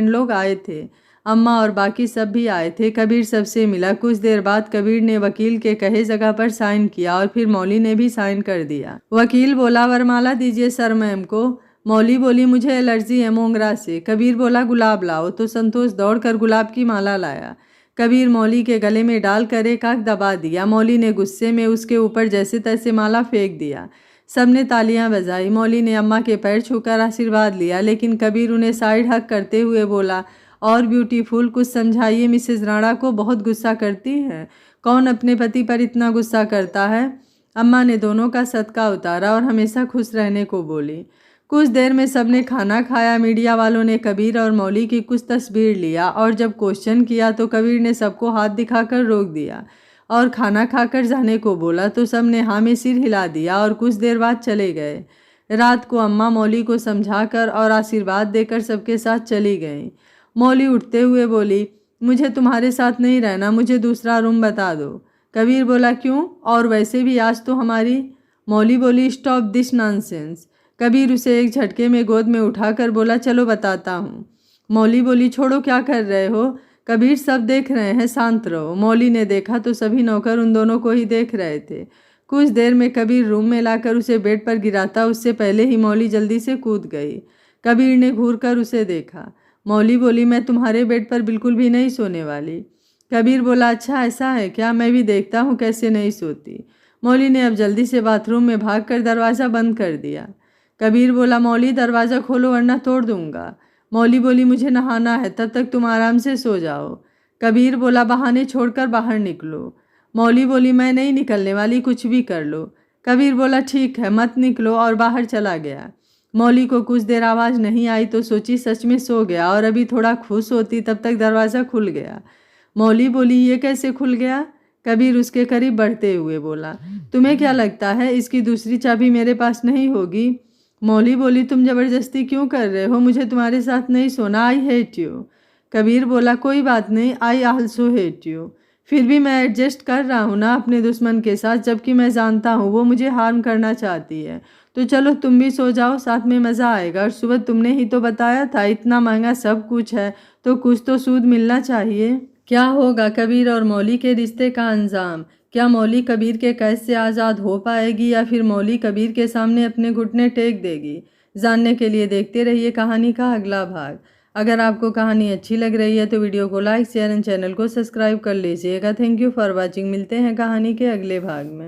S1: लोग आए थे, अम्मा और बाकी सब भी आए थे। कबीर सबसे मिला। कुछ देर बाद कबीर ने वकील के कहे जगह पर साइन किया और फिर मौली ने भी साइन कर दिया। वकील बोला, वरमाला दीजिए सर मैम को। मौली बोली, मुझे एलर्जी है मोंगरा से। कबीर बोला, गुलाब लाओ, तो संतोष दौड़कर गुलाब की माला लाया। कबीर मौली के गले में डालकर एक आंख दबा दिया। मौली ने गुस्से में उसके ऊपर जैसे तैसे माला फेंक दिया। सबने तालियां बजाई। मौली ने अम्मा के पैर छूकर आशीर्वाद लिया, लेकिन कबीर उन्हें साइड हक करते हुए बोला, और ब्यूटीफुल, कुछ समझाइए, मिसेस राणा को बहुत गुस्सा करती हैं। कौन अपने पति पर इतना गुस्सा करता है? अम्मा ने दोनों का सदका उतारा और हमेशा खुश रहने को बोली। कुछ देर में सबने खाना खाया। मीडिया वालों ने कबीर और मौली की कुछ तस्वीर लिया और जब क्वेश्चन किया तो कबीर ने सबको हाथ दिखाकर रोक दिया और खाना खाकर जाने को बोला तो सब ने हाँ में सिर हिला दिया और कुछ देर बाद चले गए। रात को अम्मा मौली को समझाकर और आशीर्वाद देकर सबके साथ चली गईं। मौली उठते हुए बोली, मुझे तुम्हारे साथ नहीं रहना, मुझे दूसरा रूम बता दो। कबीर बोला, क्यों? और वैसे भी आज तो हमारी। मौली बोली, स्टॉप दिस नॉनसेंस। कबीर उसे एक झटके में गोद में उठाकर बोला, चलो बताता हूँ। मौली बोली, छोड़ो, क्या कर रहे हो? कबीर, सब देख रहे हैं, शांत रहो। मौली ने देखा तो सभी नौकर उन दोनों को ही देख रहे थे। कुछ देर में कबीर रूम में लाकर उसे बेड पर गिराता उससे पहले ही मौली जल्दी से कूद गई। कबीर ने घूर कर उसे देखा। मौली बोली, मैं तुम्हारे बेड पर बिल्कुल भी नहीं सोने वाली। कबीर बोला, अच्छा ऐसा है क्या? मैं भी देखता हूँ कैसे नहीं सोती। मौली ने अब जल्दी से बाथरूम में भागकर दरवाज़ा बंद कर दिया। कबीर बोला, मौली दरवाज़ा खोलो वरना तोड़ दूंगा। मौली बोली, मुझे नहाना है, तब तक तुम आराम से सो जाओ। कबीर बोला, बहाने छोड़कर बाहर निकलो। मौली बोली, मैं नहीं निकलने वाली, कुछ भी कर लो। कबीर बोला, ठीक है, मत निकलो, और बाहर चला गया। मौली को कुछ देर आवाज़ नहीं आई तो सोची सच में सो गया, और अभी थोड़ा खुश होती तब तक दरवाज़ा खुल गया। मौली बोली, ये कैसे खुल गया? कबीर उसके करीब बढ़ते हुए बोला, तुम्हें क्या लगता है इसकी दूसरी चाबी मेरे पास नहीं होगी? मौली बोली, तुम ज़बरदस्ती क्यों कर रहे हो? मुझे तुम्हारे साथ नहीं सोना, आई हेट यू। कबीर बोला, कोई बात नहीं, आई आल्सो हेट यू। फिर भी मैं एडजस्ट कर रहा हूँ ना अपने दुश्मन के साथ, जबकि मैं जानता हूँ वो मुझे हार्म करना चाहती है। तो चलो तुम भी सो जाओ, साथ में मज़ा आएगा। और सुबह तुमने ही तो बताया था इतना महंगा सब कुछ है तो कुछ तो सूद मिलना चाहिए। क्या होगा कबीर और मौली के रिश्ते का अंजाम? क्या मौली कबीर के कैद से आज़ाद हो पाएगी या फिर मौली कबीर के सामने अपने घुटने टेक देगी? जानने के लिए देखते रहिए कहानी का अगला भाग। अगर आपको कहानी अच्छी लग रही है तो वीडियो को लाइक, शेयर एंड चैनल को सब्सक्राइब कर लीजिएगा। Thank you for watching. मिलते हैं कहानी के अगले भाग में।